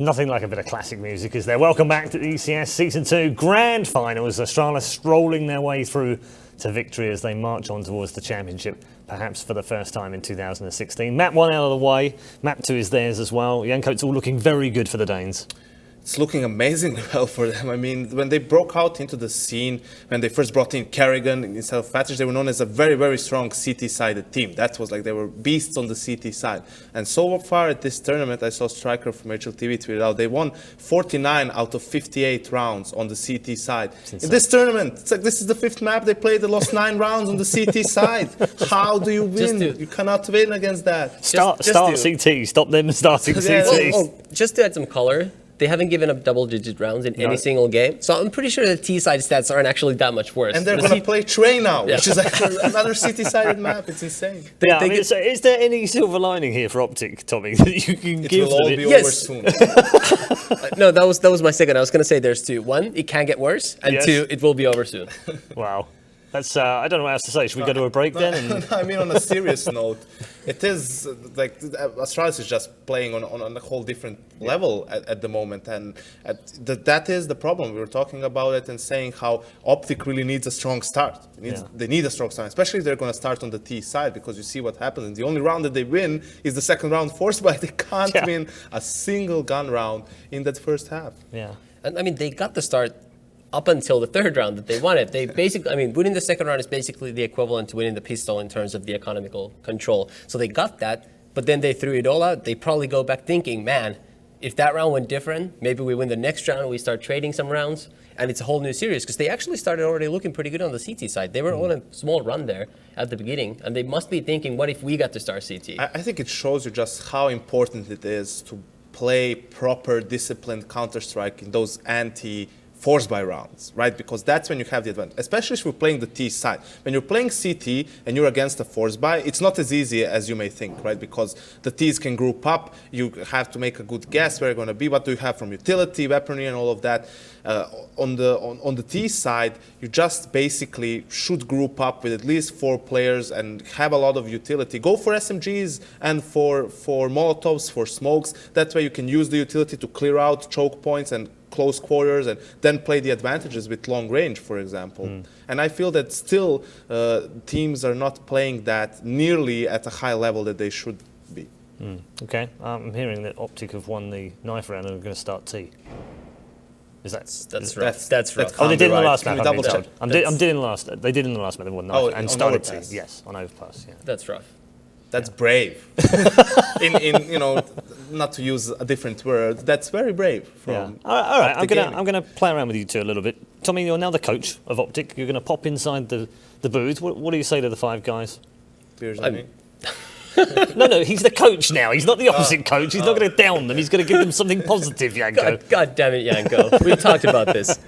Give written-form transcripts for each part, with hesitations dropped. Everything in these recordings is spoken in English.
Nothing like a bit of classic music, is there? Welcome back to the ECS Season 2 Grand Finals. Astralis strolling their way through to victory as they march on towards the championship, perhaps for the first time in 2016. Map 1 out of the way, Map 2 is theirs as well. Janko, it's all looking very good for the Danes. It's looking amazingly well for them. I mean, when they broke out into the scene, when they first brought in Kerrigan instead of Fatrish, they were known as a very, very strong CT-sided team. That was like, they were beasts on the CT side. And so far at this tournament, I saw Striker from HLTV tweet out, they won 49 out of 58 rounds on the CT side. In this tournament, it's like, this is the 5th map they played, they lost 9 rounds on the CT side. How do you win? You cannot win against that. Start CT, stop them starting CT. Just to add some color, they haven't given up double-digit rounds in any single game. So I'm pretty sure the T-side stats aren't actually that much worse. And they're going to play Train now, which is like another CT-sided map. It's insane. So is there any silver lining here for Optic, Tommy, that you can give them? It will all be over soon. No, that was my second. I was going to say there's 2. 1, it can get worse, and 2, it will be over soon. Wow. That's, I don't know what else to say. Should we go to a break then? I mean, on a serious note, it is like Astralis is just playing on a whole different level at the moment, and that is the problem. We were talking about it and saying how Optic really needs a strong start. They need a strong start, especially if they're going to start on the T side, because you see what happens. And the only round that they win is the second round forced by. They can't win a single gun round in that first half. Yeah, and I mean they got the start up until the 3rd round that they wanted. They basically, I mean, winning the 2nd round is basically the equivalent to winning the pistol in terms of the economical control. So they got that, but then they threw it all out. They probably go back thinking, man, if that round went different, maybe we win the next round, we start trading some rounds, and it's a whole new series, because they actually started already looking pretty good on the CT side. They were on a small run there at the beginning, and they must be thinking, what if we got to start CT? I think it shows you just how important it is to play proper, disciplined Counter-Strike in those force by rounds, right? Because that's when you have the advantage, especially if you're playing the T side. When you're playing CT and you're against a force by, it's not as easy as you may think, right? Because the Ts can group up, you have to make a good guess where you're going to be, what do you have from utility, weaponry, and all of that. On the T side, you just basically should group up with at least 4 players and have a lot of utility. Go for SMGs and for Molotovs, for smokes. That way you can use the utility to clear out choke points and close quarters, and then play the advantages with long range, for example. And I feel that still teams are not playing that nearly at a high level that they should be. Okay, I'm hearing that Optic have won the knife round and are going to start T. That's rough. Oh, they did in the last map. They did in the last. They did in the last map. They won knife and started T. Yes, on overpass. Yeah. That's rough. That's brave. Not to use a different word, that's very brave. All right. I'm gonna play around with you 2 a little bit. Tommy, you're now the coach of Optic. You're gonna pop inside the booth. What do you say to the 5 guys? No, he's the coach now. He's not the opposite coach. He's not going to down them. He's going to give them something positive, Janko. God damn it, Janko. We've talked about this.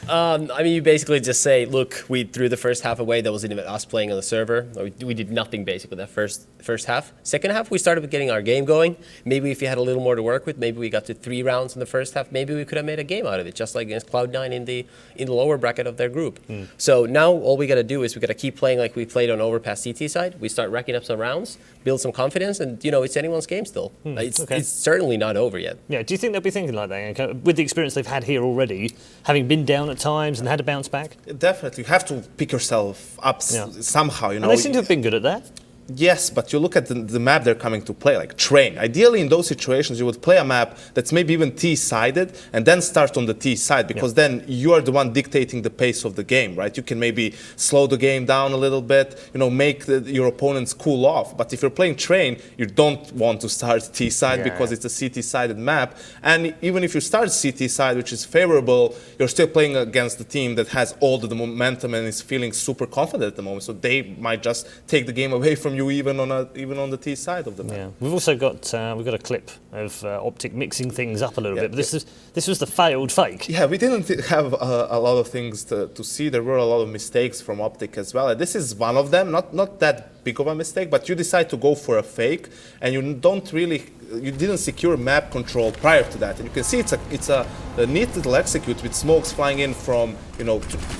I mean, you basically just say, look, we threw the first half away. That wasn't even us playing on the server. We did nothing, basically, that first half. Second half, we started with getting our game going. Maybe if you had a little more to work with, maybe we got to 3 rounds in the first half. Maybe we could have made a game out of it, just like against Cloud9 in the lower bracket of their group. So now all we got to do is we got to keep playing like we played on overpass CT side. We start racking up some rounds, build some confidence, and, it's anyone's game still. It's certainly not over yet. Yeah, do you think they'll be thinking like that, Janko? With the experience they've had here already, having been down at times and had to bounce back? Definitely. You have to pick yourself up somehow. And they seem to have been good at that. Yes, but you look at the map they're coming to play, like Train. Ideally, in those situations, you would play a map that's maybe even T-sided and then start on the T side, because then you are the one dictating the pace of the game, right? You can maybe slow the game down a little bit, make your opponents cool off. But if you're playing Train, you don't want to start T-side because it's a CT-sided map. And even if you start CT-side, which is favorable, you're still playing against the team that has all the momentum and is feeling super confident at the moment. So they might just take the game away from you even on the T side of the map. Yeah, we've also got a clip of Optic mixing things up a little bit, but this was the failed fake. Yeah, we didn't have a lot of things to see. There were a lot of mistakes from Optic as well. This is one of them, not that big of a mistake, but you decide to go for a fake, and you didn't secure map control prior to that. And you can see it's a neat little execute with smokes flying in from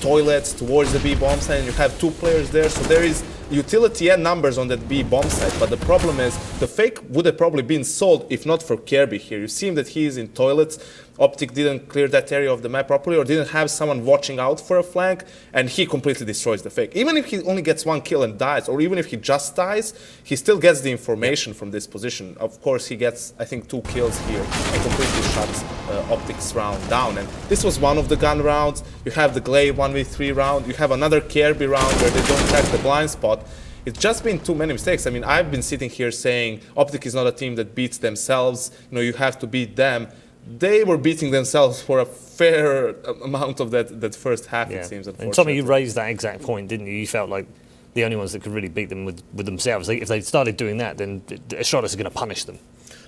toilets towards the B bomb site, and you have 2 players there, so there is utility and numbers on that B bomb site, but the problem is the fake would have probably been sold if not for Kjaerbye here. You see him that he is in toilets. Optic didn't clear that area of the map properly or didn't have someone watching out for a flank, and he completely destroys the fake. Even if he only gets 1 kill and dies, or even if he just dies, he still gets the information from this position. Of course, he gets, I think, 2 kills here and completely shuts Optic's round down. And this was one of the gun rounds. You have the Glaive 1v3 round. You have another Kjaerbye round where they don't catch the blind spot. It's just been too many mistakes. I mean, I've been sitting here saying Optic is not a team that beats themselves. You know, you have to beat them. They were beating themselves for a fair amount of that first half, it seems, unfortunately. And Tommy, you raised that exact point, didn't you? You felt like the only ones that could really beat them with themselves. If they started doing that, then Astralis are going to punish them.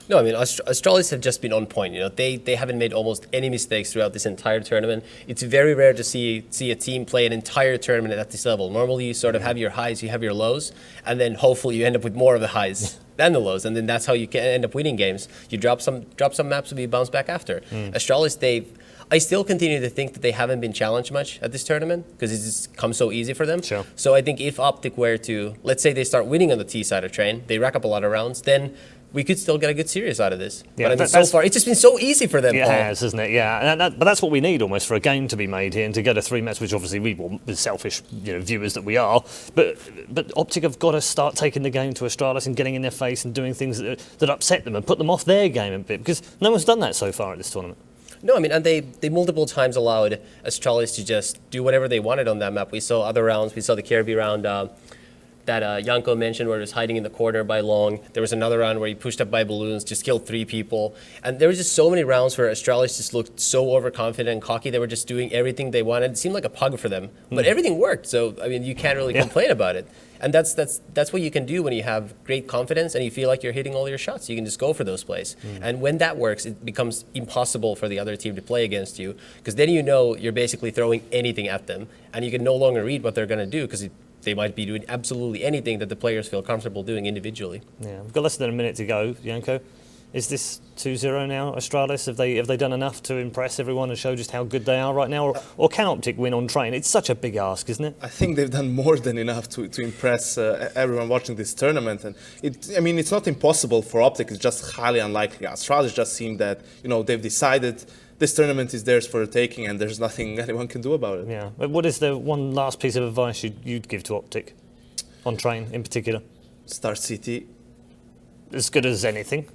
No, I mean, Astralis have just been on point. You know, they haven't made almost any mistakes throughout this entire tournament. It's very rare to see a team play an entire tournament at this level. Normally, you sort of have your highs, you have your lows, and then hopefully you end up with more of the highs than the lows, and then that's how you can end up winning games. You drop some maps, and you bounce back after. Astralis, I still continue to think that they haven't been challenged much at this tournament because it's just come so easy for them. Sure. So I think if Optic were to, let's say they start winning on the T side of train, they rack up a lot of rounds, then we could still get a good series out of this. Yeah, but I mean, so far, it's just been so easy for them, It Paul. has, isn't it? Yeah, but that's what we need almost for a game to be made here and to get a 3-match, which obviously we want, the selfish viewers that we are. But Optic have got to start taking the game to Astralis and getting in their face and doing things that upset them and put them off their game a bit, because no one's done that so far at this tournament. No, I mean, and they multiple times allowed Astralis to just do whatever they wanted on that map. We saw other rounds. We saw the Kjaerbye round that Janko mentioned where he was hiding in the corner by Long. There was another round where he pushed up by balloons, just killed 3 people. And there was just so many rounds where Astralis just looked so overconfident and cocky. They were just doing everything they wanted. It seemed like a pug for them. But everything worked, so, I mean, you can't really complain about it. And that's what you can do when you have great confidence and you feel like you're hitting all your shots. You can just go for those plays. And when that works, it becomes impossible for the other team to play against you, because then you know you're basically throwing anything at them, and you can no longer read what they're going to do, because they might be doing absolutely anything that the players feel comfortable doing individually. Yeah, we've got less than a minute to go, Janko. Is this 2-0 now, Astralis? Have they done enough to impress everyone and show just how good they are right now? Or can Optic win on train? It's such a big ask, isn't it? I think they've done more than enough to impress everyone watching this tournament. And it's not impossible for Optic, it's just highly unlikely. Astralis just seem that, they've decided this tournament is theirs for the taking and there's nothing anyone can do about it. Yeah. But what is the one last piece of advice you'd give to Optic on train in particular? Start City. As good as anything.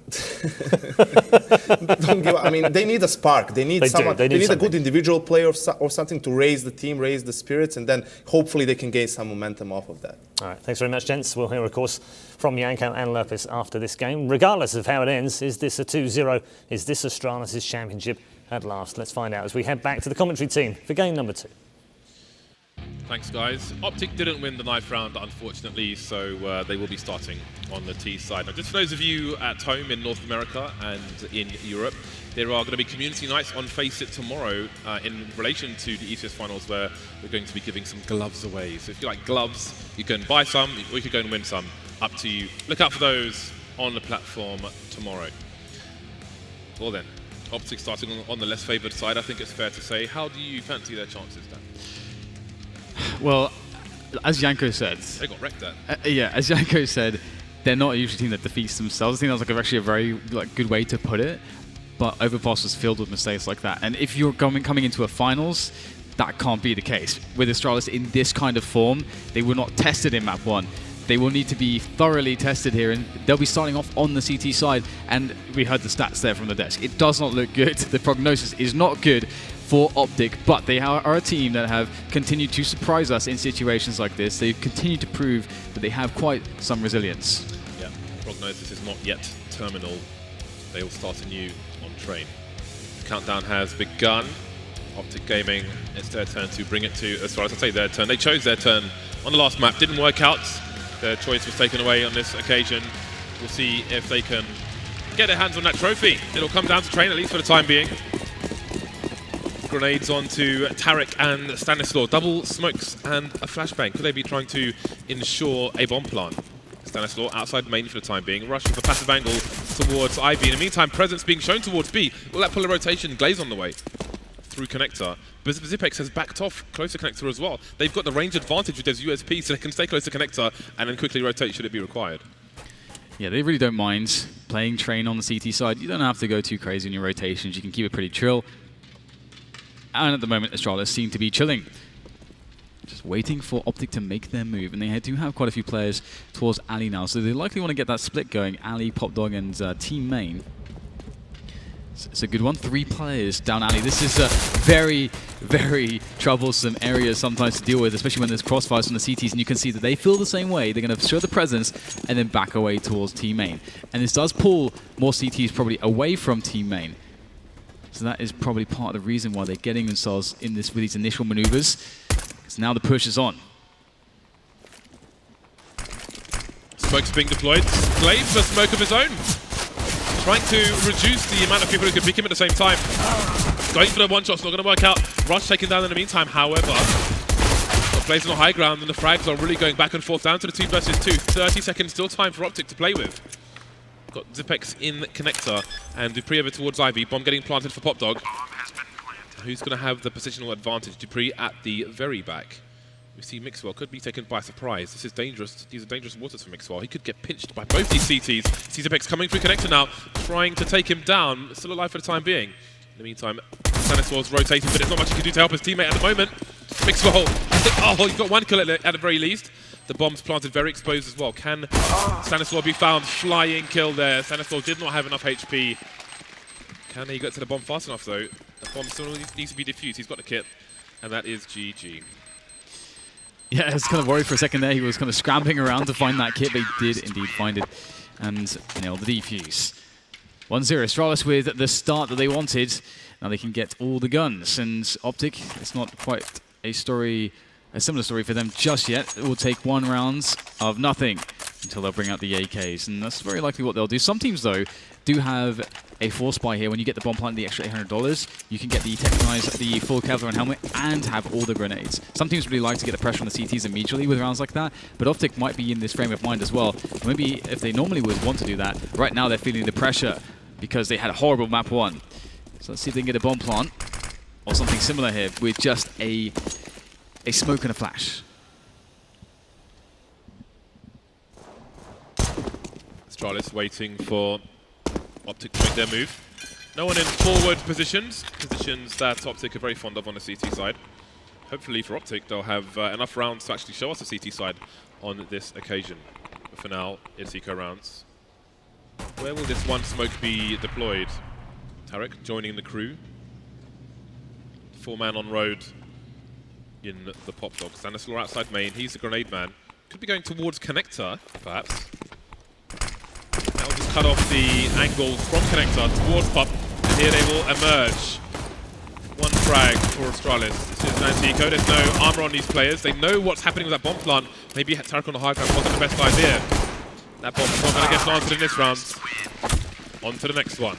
They need a spark. They need someone. They need a good individual player or something to raise the team, raise the spirits, and then hopefully they can gain some momentum off of that. All right, thanks very much, gents. We'll hear, of course, from Janko and Lopez after this game. Regardless of how it ends, is this a 2-0? Is this Astralis' championship at last? Let's find out as we head back to the commentary team for game number 2. Thanks, guys. Optic didn't win the 9th round, unfortunately, so they will be starting on the T side. Now, just for those of you at home in North America and in Europe, there are going to be community nights on Face It tomorrow in relation to the ECS finals, where we're going to be giving some gloves away. So if you like gloves, you can buy some, or you could go and win some. Up to you. Look out for those on the platform tomorrow. Well then, Optic starting on the less favoured side, I think it's fair to say. How do you fancy their chances, Dan? Well, as Janko said... They got wrecked there. Yeah, as Janko said, they're not a usual team that defeats themselves. I think that was actually a very good way to put it. But Overpass was filled with mistakes like that. And if you're coming into a finals, that can't be the case. With Astralis in this kind of form, they were not tested in Map 1. They will need to be thoroughly tested here, and they'll be starting off on the CT side. And we heard the stats there from the desk. It does not look good. The prognosis is not good for Optic, but they are a team that have continued to surprise us in situations like this. They continue to prove that they have quite some resilience. Yeah, prognosis is not yet terminal. They will start anew on train. Countdown has begun. Optic Gaming, it's their turn to bring it to, as far as I say their turn. They chose their turn on the last map, didn't work out. Their choice was taken away on this occasion. We'll see if they can get their hands on that trophy. It'll come down to train, at least for the time being. Grenades onto Tarik and Stanislaw. Double smokes and a flashbang. Could they be trying to ensure a bomb plant? Stanislaw outside main for the time being. Rush with a passive angle towards Ivy. In the meantime, presence being shown towards B. Will that pull a rotation? Glaze on the way. through connector, but Zipex has backed off closer connector as well. They've got the range advantage with those USP, so they can stay close to connector and then quickly rotate should it be required. Yeah, they really don't mind playing train on the CT side. You don't have to go too crazy in your rotations. You can keep it pretty chill. And at the moment, Astralis seem to be chilling. Just waiting for Optic to make their move. And they do have quite a few players towards Ali now. So they likely want to get that split going. Ali, Popdog, and Team Main. It's a good one. 3 players down Ali. This is a very, very troublesome area sometimes to deal with, especially when there's crossfires from the CTs. And you can see that they feel the same way. They're going to show the presence and then back away towards Team Main. And this does pull more CTs probably away from Team Main. So that is probably part of the reason why they're getting themselves in this with these initial maneuvers. Because now the push is on. Smoke's being deployed. Glaive, a smoke of his own. Trying to reduce the amount of people who can pick him at the same time. Going for the one shot's not going to work out. Rush taken down in the meantime, however. Plays on the high ground and the frags are really going back and forth down to the 2 versus 2. 30 seconds still time for Optic to play with. Got Zipex in connector and dupreeh over towards Ivy. Bomb getting planted for Popdog. Who's going to have the positional advantage? dupreeh at the very back. We see mixwell could be taken by surprise. This is dangerous. These are dangerous waters for mixwell. He could get pinched by both these CTs. Zipex coming through connector now, trying to take him down. Still alive for the time being. In the meantime, Stanislaw's rotating, but there's not much he can do to help his teammate at the moment. Mixwell, oh, he's got 1 kill at the very least. The bomb's planted, very exposed as well. Can Stanislaw be found? Flying kill there. Stanislaw did not have enough HP. Can he get to the bomb fast enough though? The bomb still needs to be defused. He's got the kit, and that is GG. Yeah, I was kind of worried for a second there. He was kind of scrambling around to find that kit, but he did indeed find it and nailed the defuse. 1-0, Astralis with the start that they wanted. Now they can get all the guns, and Optic, it's not quite a similar story for them just yet. It will take 1 round of nothing until they'll bring out the AKs, and that's very likely what they'll do. Some teams, though, do have a force buy here. When you get the bomb plant, the extra $800, you can get the Technize, the full Kevlar and helmet, and have all the grenades. Some teams really like to get the pressure on the CTs immediately with rounds like that, but Optic might be in this frame of mind as well. Maybe if they normally would want to do that, right now they're feeling the pressure because they had a horrible map 1. So let's see if they can get a bomb plant or something similar here with just a smoke and a flash. Astralis waiting for Optic to make their move. No one in forward positions that Optic are very fond of on the CT side. Hopefully for Optic they'll have enough rounds to actually show us the CT side on this occasion. But for now, it's eco rounds. Where will this one smoke be deployed? Tarik joining the crew. 4-man on road in the Popdog. Stanislaw outside main, he's the grenade man. Could be going towards connector, perhaps. That'll just cut off the angle from connector towards Pop, and here they will emerge. 1 frag for Astralis. This is an anti-eco, there's no armor on these players. They know what's happening with that bomb plant. Maybe Tarik on the high ground wasn't the best idea. That bomb's not going to get planted in this round. On to the next one.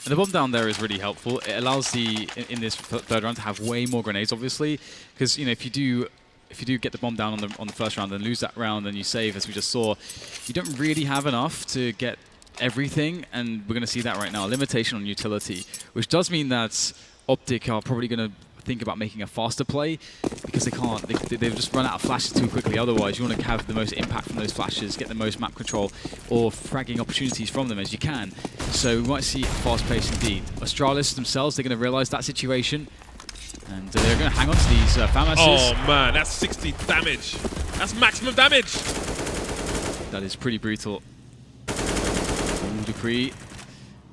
And the bomb down there is really helpful. It allows in this 3rd round to have way more grenades, obviously, because if you do get the bomb down on the 1st round and lose that round and you save, as we just saw, you don't really have enough to get everything, and we're going to see that right now. Limitation on utility, which does mean that Optic are probably going to think about making a faster play because they can't. They've just run out of flashes too quickly. Otherwise, you want to have the most impact from those flashes, get the most map control or fragging opportunities from them as you can. So we might see a fast pace indeed. Astralis themselves, they're going to realize that situation. And they're going to hang on to these FAMASs. Oh man, that's 60 damage. That's maximum damage. That is pretty brutal. Ooh, dupreeh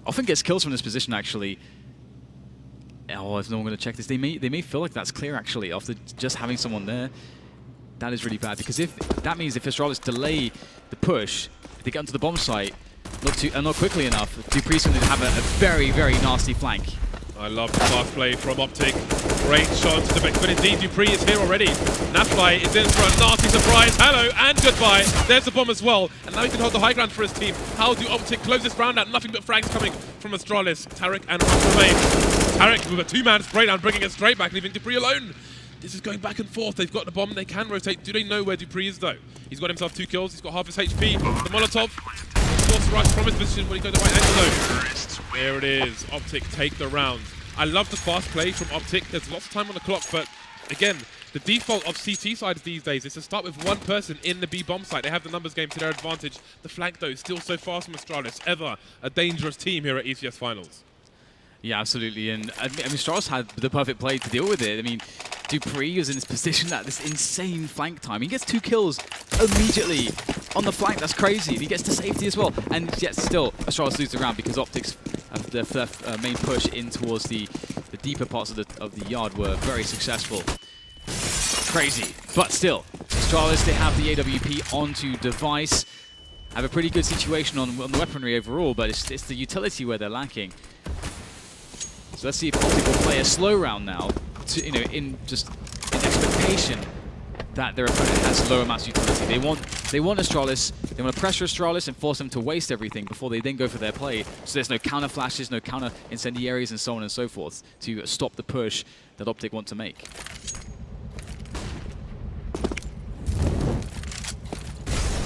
often gets kills from this position, actually. Oh, if no one going to check this, they may feel like that's clear, actually, after just having someone there. That is really bad, because that means if Astralis delay the push, if they get onto the bomb site, not quickly enough, dupreeh's going to have a very, very nasty flank. I love the fast play from Optic. Great shot to the back, but indeed dupreeh is here already. Nicolai is in for a nasty surprise. Hello and goodbye. There's the bomb as well, and now he can hold the high ground for his team. How do Optic close this round out? Nothing but frags coming from Astralis. Tarik and Rush remain. Tarik with a 2-man spray down, bringing it straight back, leaving dupreeh alone. This is going back and forth. They've got the bomb. They can rotate. Do they know where dupreeh is, though? He's got himself 2 kills. He's got half his HP. The Molotov. Force rush from his position when he goes the right angle, though. There it is. Optic take the round. I love the fast play from Optic. There's lots of time on the clock, but again, the default of CT sides these days is to start with one person in the B bomb site. They have the numbers game to their advantage. The flank, though, is still so fast from Astralis. Ever a dangerous team here at ECS Finals. Yeah, absolutely. And I mean, Astralis had the perfect play to deal with it. I mean, dupreeh was in this position at this insane flank time. He gets 2 kills immediately on the flank. That's crazy. He gets to safety as well. And yet still, Astralis lose the round because Optics, their main push in towards the deeper parts of the yard were very successful. Crazy. But still, Astralis, they have the AWP onto Device. Have a pretty good situation on the weaponry overall, but it's the utility where they're lacking. So let's see if Optic will play a slow round now, to, in expectation that their opponent has low amounts of utility. They want Astralis, they want to pressure Astralis and force them to waste everything before they then go for their play. So there's no counter flashes, no counter incendiaries, and so on and so forth to stop the push that Optic want to make.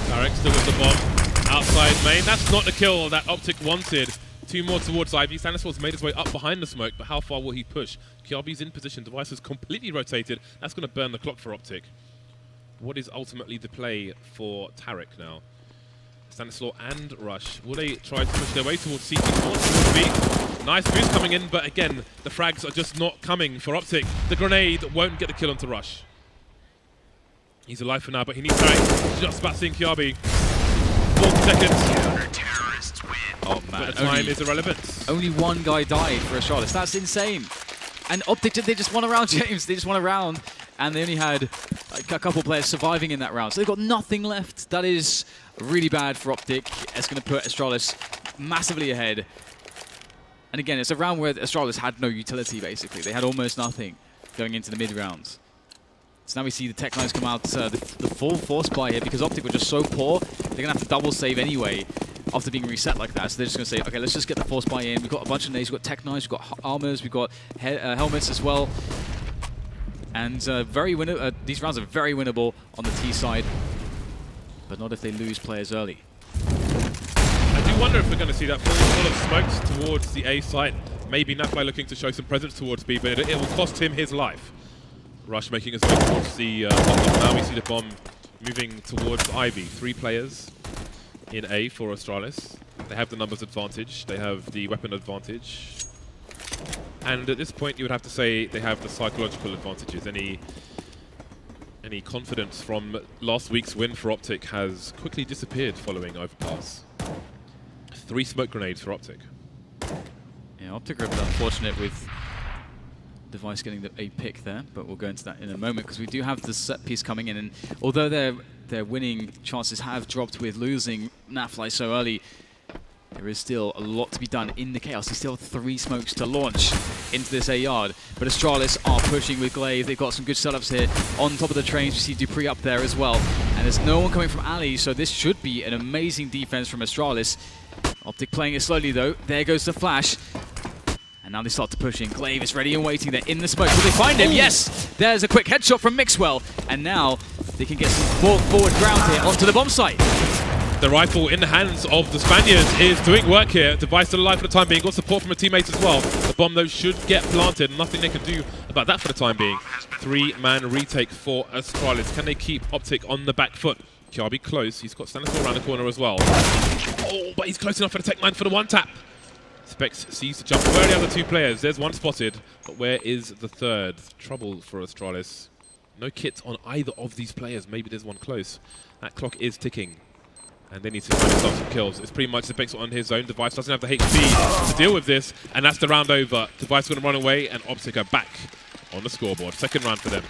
Tarik still with the bomb outside main. That's not the kill that Optic wanted. 2 more towards Ivy. Stanislaw's made his way up behind the smoke, but how far will he push? Kjærbye's in position. Device is completely rotated. That's going to burn the clock for Optic. What is ultimately the play for Tarik now? Stanislaw and Rush. Will they try to push their way towards CT? Towards B? Nice boost coming in, but again, the frags are just not coming for Optic. The grenade won't get the kill onto Rush. He's alive for now, but he needs Tarik. Just about seeing Kjærbye. 40 seconds. Oh man, but the time is irrelevant. Only 1 guy died for Astralis. That's insane. And Optic, they just won a round, James. They just won a round, and they only had a couple players surviving in that round. So they've got nothing left. That is really bad for Optic. It's going to put Astralis massively ahead. And again, it's a round where Astralis had no utility, basically. They had almost nothing going into the mid-rounds. So now we see the tech lines come out, the full force buy here, because Optic were just so poor, they're going to have to double save anyway after being reset like that. So they're just going to say, okay, let's just get the force buy in. We've got a bunch of nades, we've got tech knives, we've got armors, we've got helmets as well. And these rounds are very winnable on the T side, but not if they lose players early. I do wonder if we're going to see that full of smokes towards the A site. Maybe Nicolai looking to show some presence towards B, but it will cost him his life. Rush making his way towards the bottom. Now we see the bomb moving towards Ivy. 3 players in A for Astralis. They have the numbers advantage. They have the weapon advantage. And at this point, you would have to say they have the psychological advantages. Any confidence from last week's win for Optic has quickly disappeared following overpass. 3 smoke grenades for Optic. Yeah, Optic are a bit unfortunate with Device getting a pick there, but we'll go into that in a moment because we do have the set piece coming in, and although their winning chances have dropped with losing NAF so early, there is still a lot to be done in the chaos. There's still 3 smokes to launch into this A yard, but Astralis are pushing with Glaive. They've got some good setups here. On top of the trains, we see dupreeh up there as well, and there's no one coming from alley, so this should be an amazing defense from Astralis. Optic playing it slowly though. There goes the flash. And now they start to push in. Glaive is ready and waiting. They're in the smoke. Will they find him? Yes! There's a quick headshot from mixwell. And now they can get some more forward ground here onto the bomb site. The rifle in the hands of the Spaniards is doing work here. Device still alive for the time being. Got support from a teammate as well. The bomb, though, should get planted. Nothing they can do about that for the time being. 3-man retake for Astralis. Can they keep Optic on the back foot? Kjærbye close. He's got Stanislaw around the corner as well. Oh, but he's close enough for the tech line for the 1-tap. Specs sees to jump. Where are the other 2 players? There's 1 spotted, but where is the 3rd? Trouble for Astralis. No kits on either of these players. Maybe there's one close. That clock is ticking, and they need to find themselves some kills. It's pretty much Specs on his own. Device doesn't have the HP to deal with this, and that's the round over. Device going to run away, and Optic are back on the scoreboard. 2nd round for them.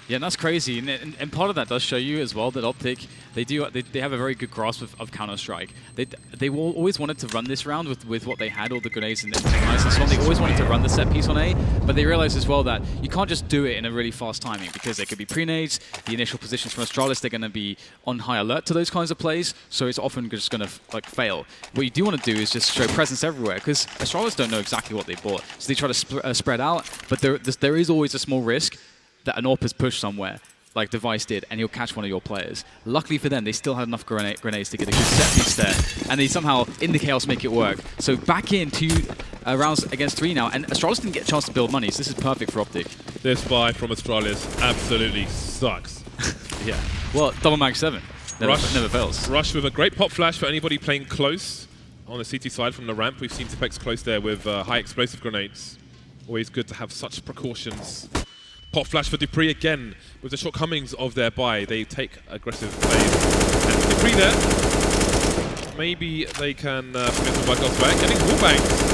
Yeah, and that's crazy, and part of that does show you as well that Optic, they have a very good grasp of Counter-Strike. They always wanted to run this round with what they had, all the grenades and techniques and so on. They always wanted to run the set piece on A, but they realized as well that you can't just do it in a really fast timing because there could be pre-nades, the initial positions from Astralis, they're going to be on high alert to those kinds of plays, so it's often just going to fail. What you do want to do is just show presence everywhere because Astralis don't know exactly what they bought, so they try to spread out, but there is always a small risk that an AWP is pushed somewhere, like Device did, and he'll catch one of your players. Luckily for them, they still had enough grenades to get a good set piece there, and they somehow, in the chaos, make it work. So back in to rounds against 3 now, and Astralis didn't get a chance to build money, so this is perfect for Optic. This buy from Astralis absolutely sucks. Yeah. Well, double mag 7. Never fails. Rush with a great pop flash for anybody playing close on the CT side from the ramp. We've seen Tipex close there with high explosive grenades. Always good to have such precautions. Pop flash for dupreeh again. With the shortcomings of their buy, they take aggressive plays. And dupreeh there. Maybe they can finish the bug elsewhere. Getting wallbanged.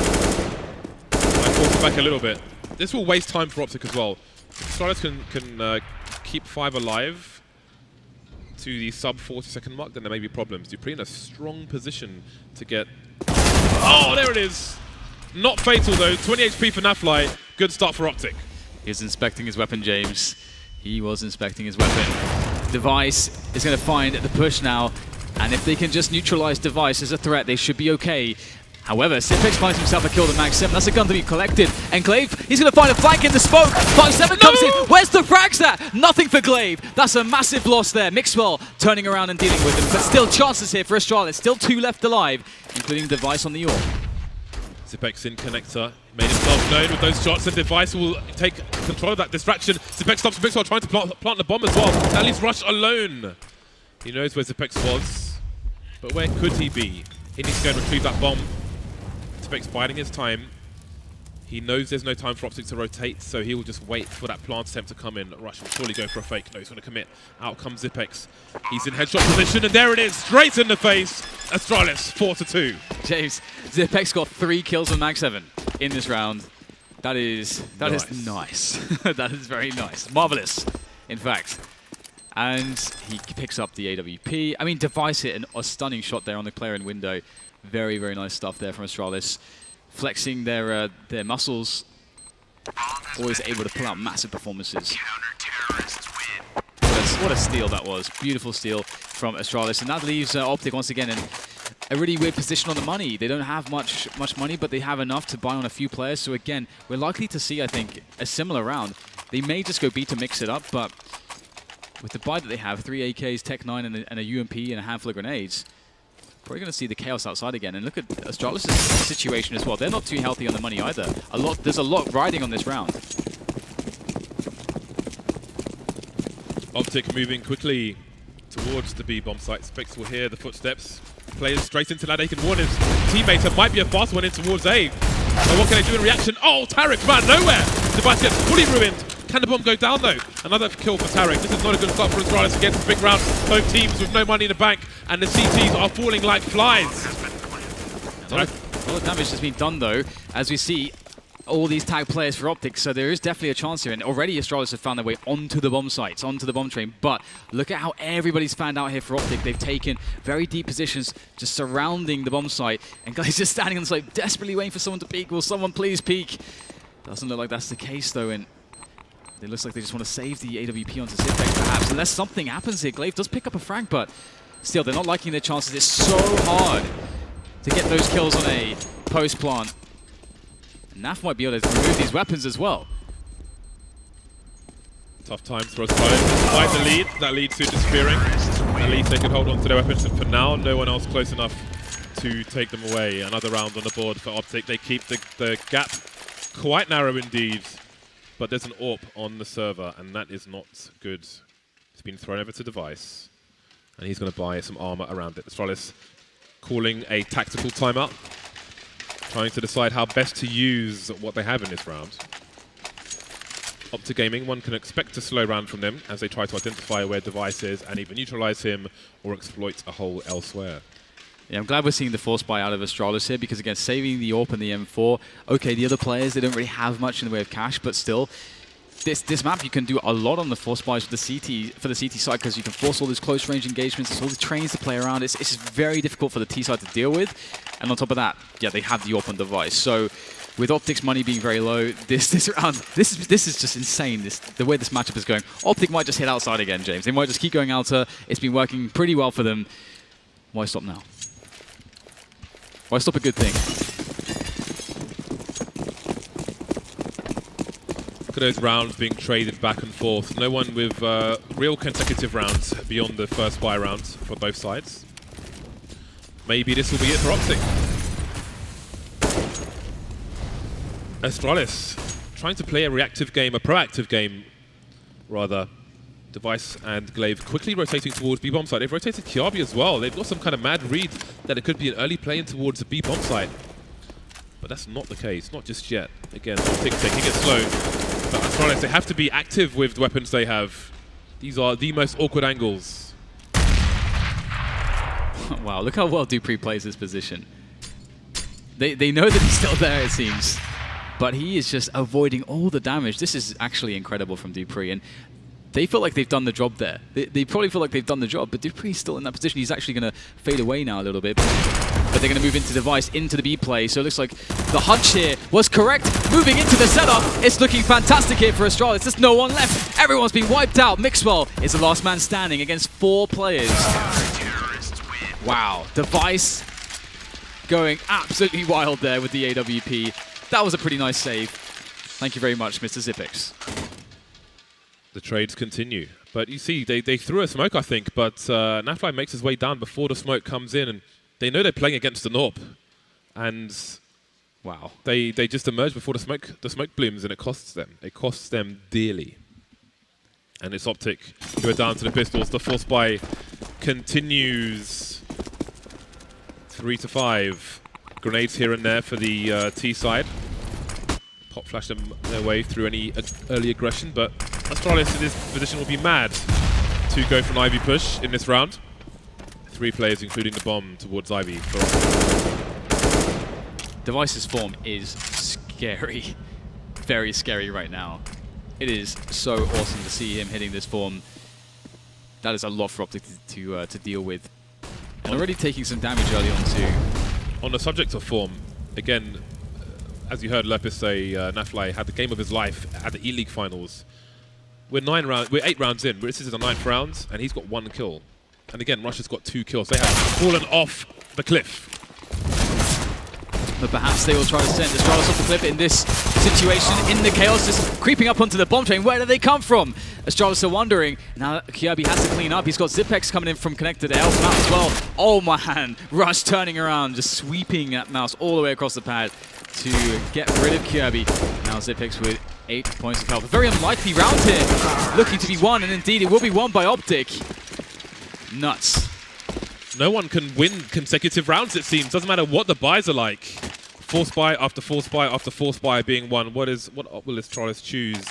I force it back a little bit. This will waste time for Optic as well. Astralis can keep 5 alive to the sub 40-second mark, then there may be problems. dupreeh in a strong position to get... Oh, there it is! Not fatal though. 20 HP for NAF. Good start for Optic. He was inspecting his weapon, James. He was inspecting his weapon. Device is going to find the push now, and if they can just neutralize Device as a threat, they should be okay. However, Tipex finds himself a kill to Mag 7. That's a gun to be collected. And Glaive, he's going to find a flank in the smoke. Mag 7 comes in. Where's the frags at? Nothing for Glaive. That's a massive loss there. Mixwell turning around and dealing with him. But still chances here for Astralis. Still 2 left alive, including Device on the AWP. Tipex in connector, made himself known with those shots, and Device will take control of that distraction. Tipex stops Mixwell trying to plant the bomb as well. That leaves Rush alone. He knows where Tipex was, but where could he be? He needs to go and retrieve that bomb. Tipex biding his time. He knows there's no time for Optic to rotate, so he will just wait for that plant attempt to come in. Rush will surely go for a fake. No, he's going to commit. Out comes Tipex. He's in headshot position, and there it is, straight in the face. Astralis, 4-2. James, Tipex got 3 kills on Mag 7 in this round. That is nice. That is very nice. Marvelous, in fact. And he picks up the AWP. I mean, Device hit a stunning shot there on the player in window. Very, very nice stuff there from Astralis. Flexing their muscles. Always able to pull out massive performances. What a steal that was. Beautiful steal from Astralis. And that leaves Optic once again in a really weird position on the money. They don't have much money, but they have enough to buy on a few players. So again, we're likely to see, I think, a similar round. They may just go B to mix it up, but with the buy that they have, 3 AKs, Tech 9, and a UMP and a handful of grenades, probably going to see the chaos outside again. And look at Astralis' situation as well. They're not too healthy on the money either. There's a lot riding on this round. Optic moving quickly towards the B bomb site. Specs will hear the footsteps. Players straight into that. They can warn his teammates. It might be a fast one in towards A. So what can they do in reaction? Oh, Tarik ran nowhere. Device gets fully ruined. Can the bomb go down though? Another kill for Tarik. This is not a good start for Astralis against the big round. Both teams with no money in the bank, and the CTs are falling like flies. A lot of damage has been done though, as we see all these tag players for Optic, so there is definitely a chance here, and already Astralis have found their way onto the bomb sites, onto the bomb train, but look at how everybody's fanned out here for Optic. They've taken very deep positions just surrounding the bomb site, and guys just standing on the site desperately waiting for someone to peek. Will someone please peek? Doesn't look like that's the case though, and it looks like they just want to save the AWP onto Tipex perhaps, unless something happens here. Glaive does pick up a frag, but still, they're not liking their chances. It's so hard to get those kills on a post plant. NAF might be able to remove these weapons as well. Tough times for Astralis. Despite the lead, that lead soon disappearing. At least they can hold on to their weapons, and for now, no one else close enough to take them away. Another round on the board for Optic. They keep the gap quite narrow indeed, but there's an AWP on the server, and that is not good. It's been thrown over to Device, and he's going to buy some armor around it. Astralis calling a tactical timeout, trying to decide how best to use what they have in this round. Optic Gaming, one can expect a slow round from them as they try to identify where Device is and either neutralize him or exploit a hole elsewhere. Yeah, I'm glad we're seeing the force buy out of Astralis here, because again, saving the AWP and the M4, okay, the other players, they don't really have much in the way of cash, but still, this map you can do a lot on the force buys for the CT side, because you can force all these close range engagements, there's all these trains to play around. It's very difficult for the T side to deal with, and on top of that, yeah, they have the AWP on Device. So with Optic's money being very low, this round, this is just insane. The way this matchup is going. Optic might just hit outside again, James. They might just keep going outer. It's been working pretty well for them. Why stop now? Why stop a good thing? Look at those rounds being traded back and forth. No one with real consecutive rounds beyond the first buy rounds for both sides. Maybe this will be it for Optic. Astralis trying to play a reactive game, a proactive game, rather. Device and Glaive quickly rotating towards B-bomb side. They've rotated Kjaerbye as well. They've got some kind of mad read that it could be an early play in towards the B-bomb side. But that's not the case, not just yet. Again, Optic taking it slow. But Astralis, they have to be active with the weapons they have. These are the most awkward angles. Wow, look how well dupreeh plays this position. They know that he's still there, it seems. But he is just avoiding all the damage. This is actually incredible from dupreeh. And they feel like they've done the job there. They probably feel like they've done the job, but dupreeh's still in that position. He's actually going to fade away now a little bit. But they're going to move into Device, into the B play. So it looks like the hunch here was correct. Moving into the setup. It's looking fantastic here for Astralis. There's no one left. Everyone's been wiped out. Mixwell is the last man standing against 4 players. Wow. Device going absolutely wild there with the AWP. That was a pretty nice save. Thank you very much, Mr. Zipex. The trades continue. But you see, they threw a smoke, I think, but NAF makes his way down before the smoke comes in, and they know they're playing against the NORP. And wow, they just emerge before the smoke blooms, and it costs them. It costs them dearly. And it's Optic who are down to the pistols. The force buy continues. 3 to 5. Grenades here and there for the T side. Pop flash them their way through any early aggression, but Astralis in this position will be mad to go for an Ivy push in this round. 3 players, including the bomb, towards Ivy. Device's form is scary. Very scary right now. It is so awesome to see him hitting this form. That is a lot for Optic to deal with. And already taking some damage early on too. On the subject of form, again, as you heard Lepis say, NAF had the game of his life at the E-League finals. We're 8 rounds in. This is the 9th round, and he's got 1 kill. And again, Russia's got 2 kills. They have fallen off the cliff. But perhaps they will try to send Astralis off the cliff in this situation. In the chaos, just creeping up onto the bomb train. Where do they come from? Astralis are wondering. Now Kjaerbye has to clean up. He's got Zipex coming in from connected to help him out as well. Oh man, Rush turning around, just sweeping that mouse all the way across the pad to get rid of Kjaerbye. Now Zipex with 8 points of health. A very unlikely round here, looking to be won, and indeed it will be won by Optic. Nuts. No one can win consecutive rounds, it seems. Doesn't matter what the buys are like. Force buy after force buy after force buy being won. What will Astralis choose?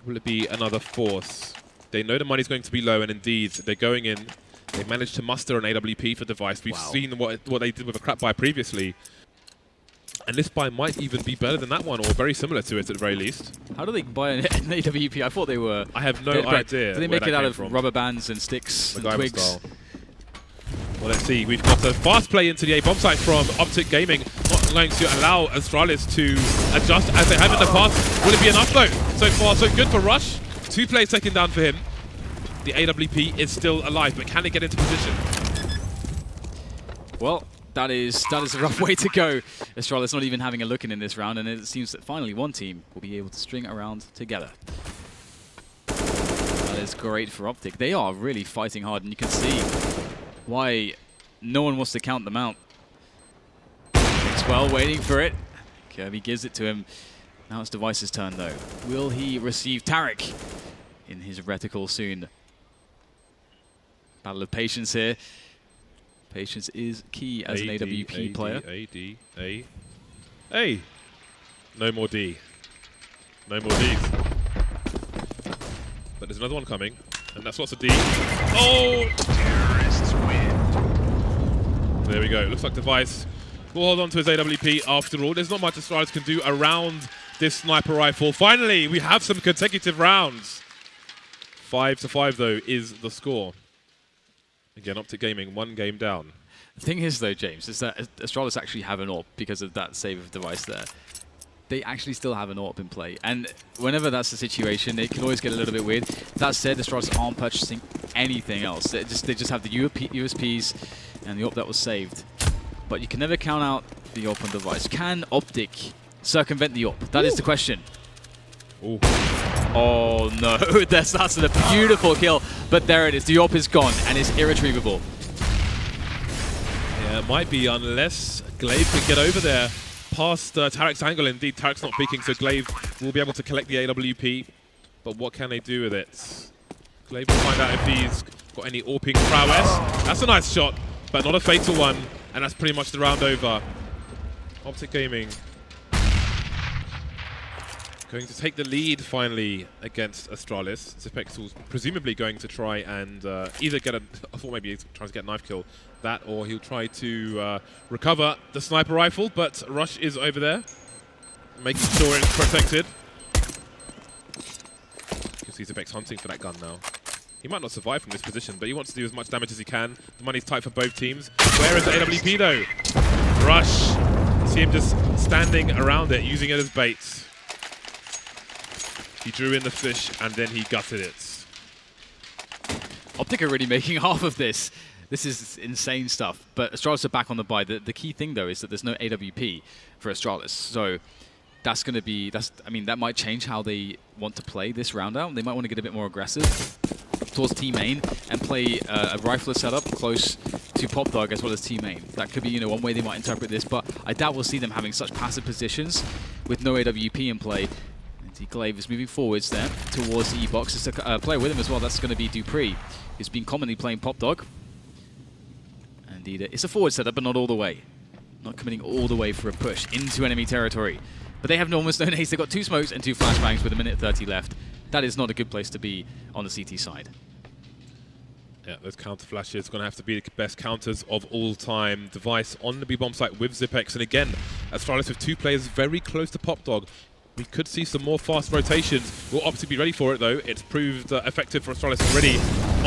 Will it be another force? They know the money's going to be low, and indeed, they're going in. They managed to muster an AWP for Device. We've seen what they did with a crap buy previously. And this buy might even be better than that one, or very similar to it at the very least. How do they buy an AWP? I thought they were... I have no idea. Do they make it out of rubber bands and sticks and twigs? Style. Well, let's see. We've got a fast play into the A-bomb site from Optic Gaming. Not going to allow Astralis to adjust as they have in the past. Will it be enough though? So far, so good for Rush. 2 players taken down for him. The AWP is still alive, but can it get into position? Well, that is a rough way to go. Astralis not even having a look in this round, and it seems that finally one team will be able to string around together. That is great for Optic. They are really fighting hard, and you can see why no one wants to count them out. Mixwell waiting for it. Kjaerbye gives it to him. Now it's Device's turn though. Will he receive Tarik in his reticle soon? Battle of patience here. Patience is key as an AWP player. A. No more D. No more Ds. But there's another one coming, and that's lots of D. Oh! There we go. Looks like Device will hold on to his AWP after all. There's not much Astralis can do around this sniper rifle. Finally, we have some consecutive rounds. 5 to 5 though is the score. Again, Optic Gaming 1 game down. The thing is though, James, is that Astralis actually have an AWP because of that save of Device there. They actually still have an AWP in play, and whenever that's the situation, it can always get a little bit weird. That said, Astralis aren't purchasing anything else. They just have the USPs and the AWP that was saved. But you can never count out the AWP on Device. Can Optic circumvent the AWP? That is the question. Ooh. Oh no, that's a beautiful kill. But there it is, the AWP is gone and it's irretrievable. Yeah, it might be unless Glaive can get over there. past Tarik's angle. Indeed, Tarik's not peeking, so Glaive will be able to collect the AWP. But what can they do with it? Glaive will find out if he's got any AWPing prowess. That's a nice shot, but not a fatal one. And that's pretty much the round over. Optic Gaming going to take the lead finally against Astralis. Zipex was presumably going to try and either get a, I thought maybe he's trying to get a knife kill, that, or he'll try to recover the sniper rifle, but Rush is over there, making sure it's protected. You can see Zipex hunting for that gun now. He might not survive from this position, but he wants to do as much damage as he can. The money's tight for both teams. Where is the AWP though? Rush. See him just standing around it, using it as bait. He drew in the fish and then he gutted it. Optic are really making half of this. This is insane stuff. But Astralis are back on the buy. The key thing though is that there's no AWP for Astralis. So that's going to be, I mean, that might change how they want to play this round out. They might want to get a bit more aggressive towards T main and play a rifler setup close to Pop Dog as well as T main. That could be, you know, one way they might interpret this, but I doubt we'll see them having such passive positions with no AWP in play. Glaive is moving forwards there towards the E-box. There's a player with him as well. That's going to be dupreeh, who's been commonly playing Pop Dog. Indeed, it's a forward setup, but not all the way. Not committing all the way for a push into enemy territory. But they have almost no nades. They've got 2 smokes and 2 flashbangs with a minute 30 left. That is not a good place to be on the CT side. Yeah, those counter flashes going to have to be the best counters of all time. Device on the B-bomb site with Zipex. And again, Astralis with 2 players very close to Pop Dog. We could see some more fast rotations. We'll obviously be ready for it, though. It's proved effective for Astralis already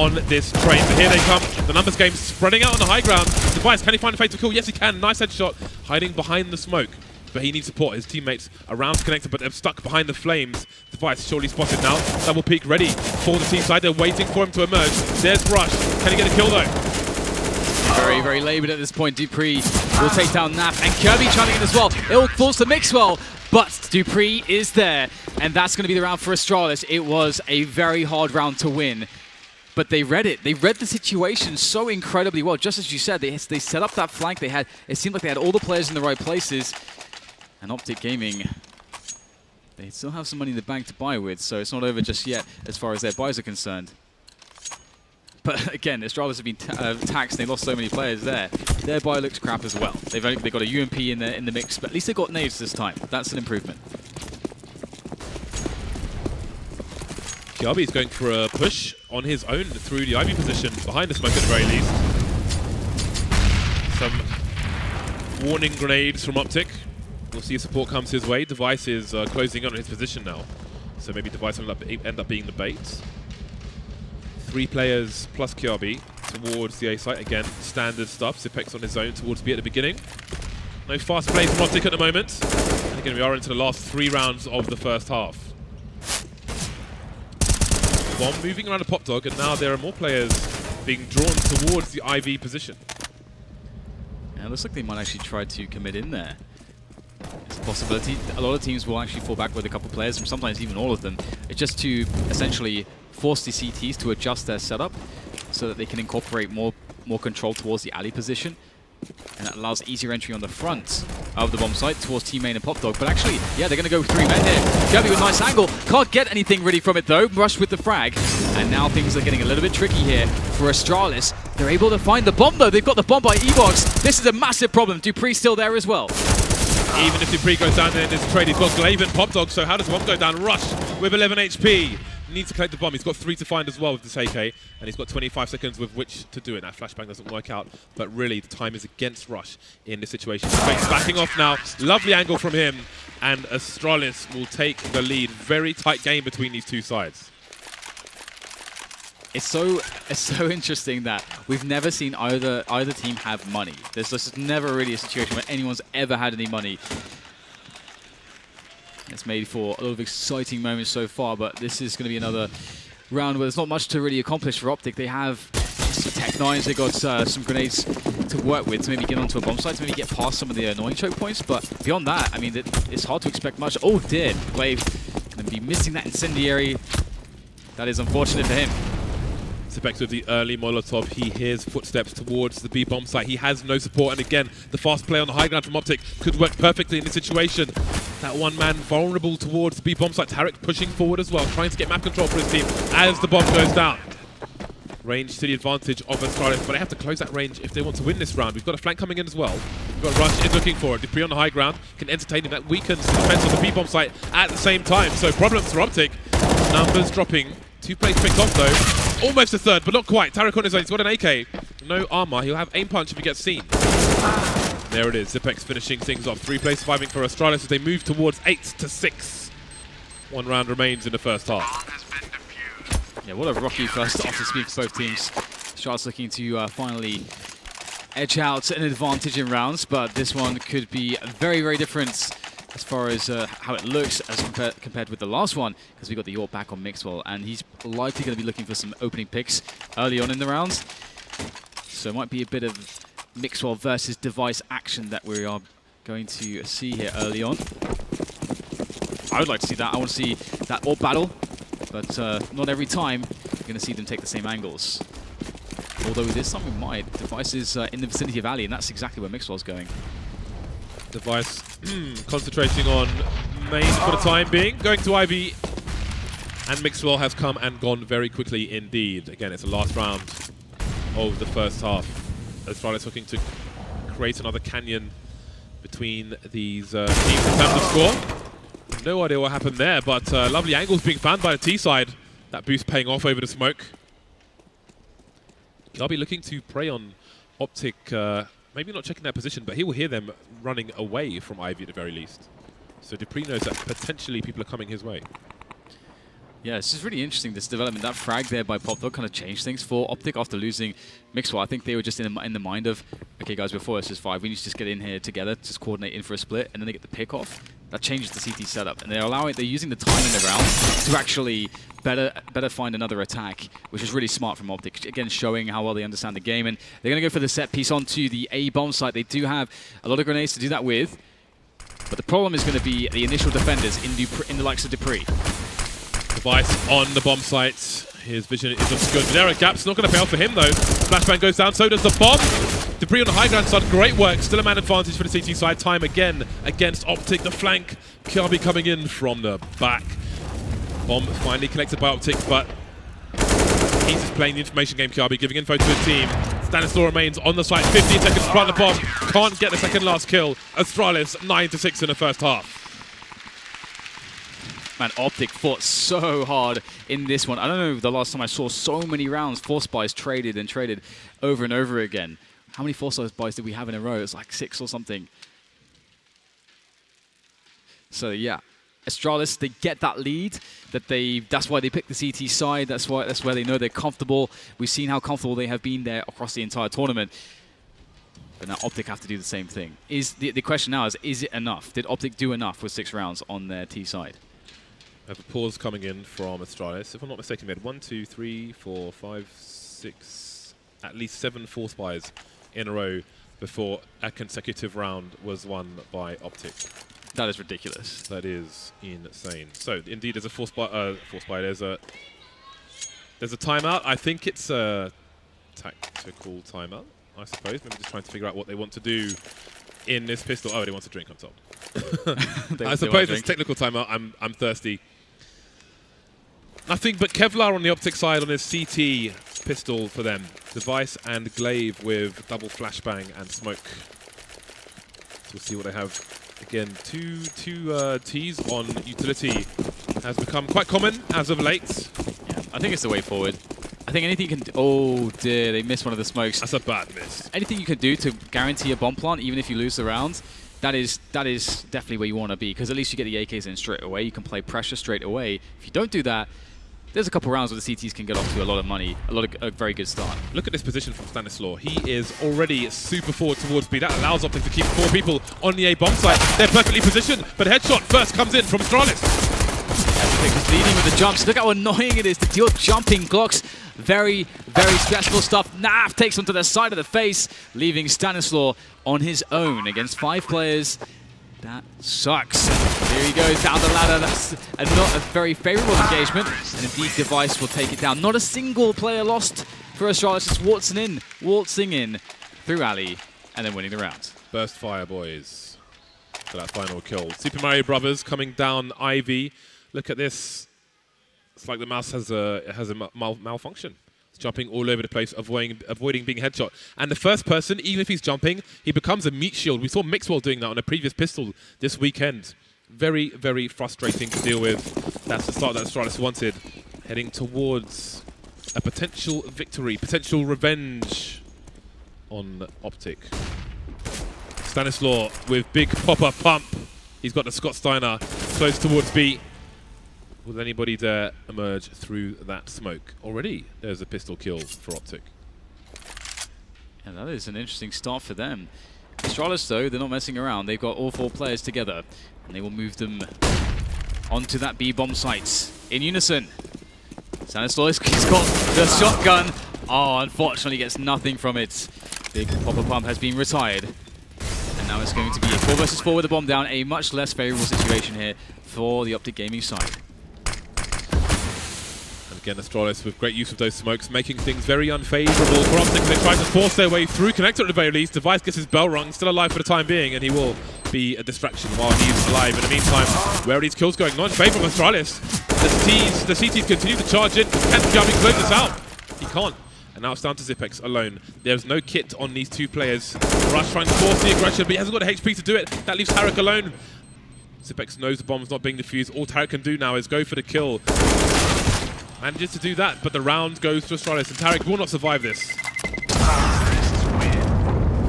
on this train. But here they come. The numbers game spreading out on the high ground. Device, can he find a fatal kill? Yes, he can. Nice headshot. Hiding behind the smoke. But he needs support. His teammates around connected, but they're stuck behind the flames. Device surely spotted now. Double peek ready for the team side. They're waiting for him to emerge. There's Rush. Can he get a kill, though? Very, very laboured at this point. dupreeh will take down NAF, and Kjærbye chiming in as well. It all falls to mixwell. But dupreeh is there, and that's going to be the round for Astralis. It was a very hard round to win, but they read it. They read the situation so incredibly well. Just as you said, they set up that flank. It seemed like they had all the players in the right places. And Optic Gaming, they still have some money in the bank to buy with, so it's not over just yet as far as their buys are concerned. But again, Astralis have been taxed. They lost so many players there. Their buy looks crap as well. They've got a UMP in the mix, but at least they got nades this time. That's an improvement. Kjaerbye is going for a push on his own through the Ivy position, behind the smoke at the very least. Some warning grenades from Optic. We'll see if support comes his way. Device is closing on his position now, so maybe Device will end up being the bait. 3 players plus Kjaerbye towards the A site. Again, standard stuff. Zipex on his own towards B at the beginning. No fast play from Optic at the moment. And again, we are into the last 3 rounds of the first half. Bomb moving around the Pop Dog, and now there are more players being drawn towards the IV position. Yeah, it looks like they might actually try to commit in there. It's a possibility. A lot of teams will actually fall back with a couple of players, and sometimes even all of them. It's just to essentially force the CTs to adjust their setup so that they can incorporate more control towards the alley position. And that allows easier entry on the front of the bomb site towards T main and Pop Dog. But actually, yeah, they're going to go with 3 men here. Kjærbye with a nice angle. Can't get anything really from it though. Rush with the frag. And now things are getting a little bit tricky here for Astralis. They're able to find the bomb though. They've got the bomb by E-box. This is a massive problem. dupreeh still there as well. Even if dupreeh goes down there in this trade, he's got Glaive and Pop Dog, so how does the bomb go down? Rush with 11 HP. Needs to collect the bomb. He's got 3 to find as well with this AK, and he's got 25 seconds with which to do it. That flashbang doesn't work out, but really the time is against Rush in this situation. Space backing off now. Lovely angle from him, and Astralis will take the lead. Very tight game between these 2 sides. It's so interesting that we've never seen either team have money. There's just never really a situation where anyone's ever had any money. It's made for a lot of exciting moments so far, but this is going to be another round where there's not much to really accomplish for Optic. They have some Tech 9s, they got some grenades to work with to maybe get onto a bomb site, to maybe get past some of the annoying choke points, but beyond that, I mean, it's hard to expect much. Oh dear, Glaive going to be missing that incendiary. That is unfortunate for him. Celik with the early Molotov. He hears footsteps towards the B bomb site. He has no support, and again, the fast play on the high ground from Optic could work perfectly in this situation. That one man vulnerable towards the B bomb site. Tarik pushing forward as well, trying to get map control for his team as the bomb goes down. Range to the advantage of Astralis, but they have to close that range if they want to win this round. We've got a flank coming in as well. We've got Rush is looking for it. dupreeh on the high ground can entertain him. That weakens the defense on the B-bomb site at the same time. So problems for Optic. Numbers dropping. 2 plays picked off though. Almost a third, but not quite. Tarik on his own. He's got an AK. No armor. He'll have aim punch if he gets seen. There it is. Celik finishing things off. 3 plays surviving for Astralis as they move towards 8-6. 1 round remains in the first half. Yeah, what a rocky first half to speak for both teams. Astralis looking to finally edge out an advantage in rounds, but this one could be very, very different as far as how it looks as compared with the last one, because we got the York back on mixwell, and he's likely going to be looking for some opening picks early on in the rounds. So it might be a bit of mixwell versus device action that we are going to see here early on. I would like to see that. I want to see that AWP battle. But not every time you're going to see them take the same angles. Although this time we might. Device is in the vicinity of Ali, and that's exactly where mixwell's going. Device concentrating on main for the time being. Going to Ivy. And mixwell has come and gone very quickly indeed. Again, it's the last round of the first half. Astralis looking to create another canyon between these teams in terms of score. No idea what happened there, but lovely angles being found by the T side. That boost paying off over the smoke. Kjaerbye looking to prey on Optic, maybe not checking their position, but he will hear them running away from Ivy at the very least. So dupreeh knows that potentially people are coming his way. Yeah, it's just really interesting, this development. That frag there by Pop kind of changed things for Optic after losing mixwell. I think they were just in the mind of, okay guys, we're 4 versus 5. We need to just get in here together, just coordinate in for a split, and then they get the pick off. That changes the CT setup, and they're using the time in the round to actually better find another attack, which is really smart from Optic. Again, showing how well they understand the game, and they're going to go for the set piece onto the A bomb site. They do have a lot of grenades to do that with, but the problem is going to be the initial defenders in the likes of dupreeh. Device on the bomb site. His vision is obscured. There are gaps. Not going to pay off for him though. Flashbang goes down. So does the bomb. dupreeh on the high ground done great work. Still a man advantage for the CT side. Time again against Optic. The flank. Kjaerbye coming in from the back. Bomb finally collected by Optic, but he's just playing the information game. Kjaerbye giving info to his team. Stanislaw remains on the site. 15 seconds to plant the bomb. Can't get the second last kill. Astralis 9-6 in the first half. Man, Optic fought so hard in this one. I don't know the last time I saw so many rounds, force buys traded and traded over and over again. How many force buys did we have in a row? It's like 6 or something. So yeah, Astralis, they get that lead. That's why they pick the CT side. That's where they know they're comfortable. We've seen how comfortable they have been there across the entire tournament. But now Optic have to do the same thing. The question now is it enough? Did Optic do enough with 6 rounds on their T side? I have a pause coming in from Astralis. If I'm not mistaken, we had 1, 2, 3, 4, 5, 6, at least 7 force buys in a row before a consecutive round was won by Optic. That is ridiculous. That is insane. So indeed, there's a force buy. There's a timeout. I think it's a tactical timeout, I suppose. Maybe just trying to figure out what they want to do in this pistol. Oh, they want to drink on top. I suppose it's technical timeout. I'm thirsty. Nothing but Kevlar on the Optic side on his CT pistol for them. Device and Glaive with double flashbang and smoke. So we'll see what they have. Again, two Ts on utility has become quite common as of late. Yeah, I think it's the way forward. I think anything you can... Oh dear, they missed one of the smokes. That's a bad miss. Anything you can do to guarantee a bomb plant, even if you lose the round, that is definitely where you want to be, because at least you get the AKs in straight away. You can play pressure straight away. If you don't do that, there's a couple rounds where the CTs can get off to a lot of money, a very good start. Look at this position from Stanislaw. He is already super forward towards B. That allows Optic to keep 4 people on the A bomb site. They're perfectly positioned, but headshot first comes in from Astralis. Optic leading with the jumps. Look how annoying it is to deal jumping Glocks. Very, very stressful stuff. NAF takes him to the side of the face, leaving Stanislaw on his own against 5 players. That sucks. Here he goes down the ladder. That's not a very favorable engagement. And indeed, Device will take it down. Not a single player lost for Astralis. Just waltzing in through Ali, and then winning the round. Burst fire, boys, for that final kill. Super Mario Brothers coming down Ivy. Look at this. It's like the mouse has a malfunction. It's jumping all over the place, avoiding being headshot. And the first person, even if he's jumping, he becomes a meat shield. We saw Mixwell doing that on a previous pistol this weekend. Very, very frustrating to deal with. That's the start that Astralis wanted. Heading towards a potential victory, potential revenge on Optic. Stanislaw with big pop-up pump. He's got the Scott Steiner close towards B. Will anybody dare emerge through that smoke? Already there's a pistol kill for Optic. And that is an interesting start for them. Astralis, though, they're not messing around. They've got all 4 players together, and they will move them onto that B-bomb site in unison. Stanislaw, he's got the shotgun. Oh, unfortunately gets nothing from it. Big pop-up pump has been retired. And now it's going to be a 4 versus 4 with the bomb down. A much less favorable situation here for the Optic Gaming side. Again, Astralis with great use of those smokes, making things very unfavourable for Optic. They try to force their way through connector at the very least. Device gets his bell rung, still alive for the time being, and he will be a distraction while he's alive. In the meantime, where are these kills going? Not in favour of Astralis. The CTs continue to charge in. Can Kjærbye close this out? He can't. And now it's down to Zipex alone. There's no kit on these 2 players. Rush trying to force the aggression, but he hasn't got the HP to do it. That leaves Tarik alone. Zipex knows the bomb's not being defused. All Tarik can do now is go for the kill. Manages to do that, but the round goes to Astralis, and Tarik will not survive this.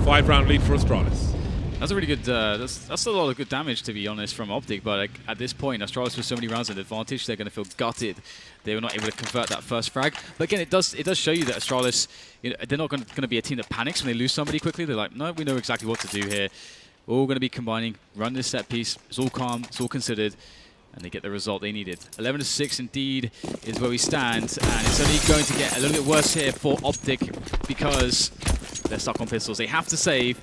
5-round lead for Astralis. That's a really good, that's a lot of good damage, to be honest, from Optic, but like, at this point, Astralis with so many rounds in advantage, they're going to feel gutted. They were not able to convert that first frag. But again, it does show you that Astralis, you know, they're not going to be a team that panics when they lose somebody quickly. They're like, no, we know exactly what to do here. We're all going to be combining, run this set piece. It's all calm, it's all considered. And they get the result they needed. 11-6 indeed is where we stand, and it's only going to get a little bit worse here for Optic because they're stuck on pistols. They have to save,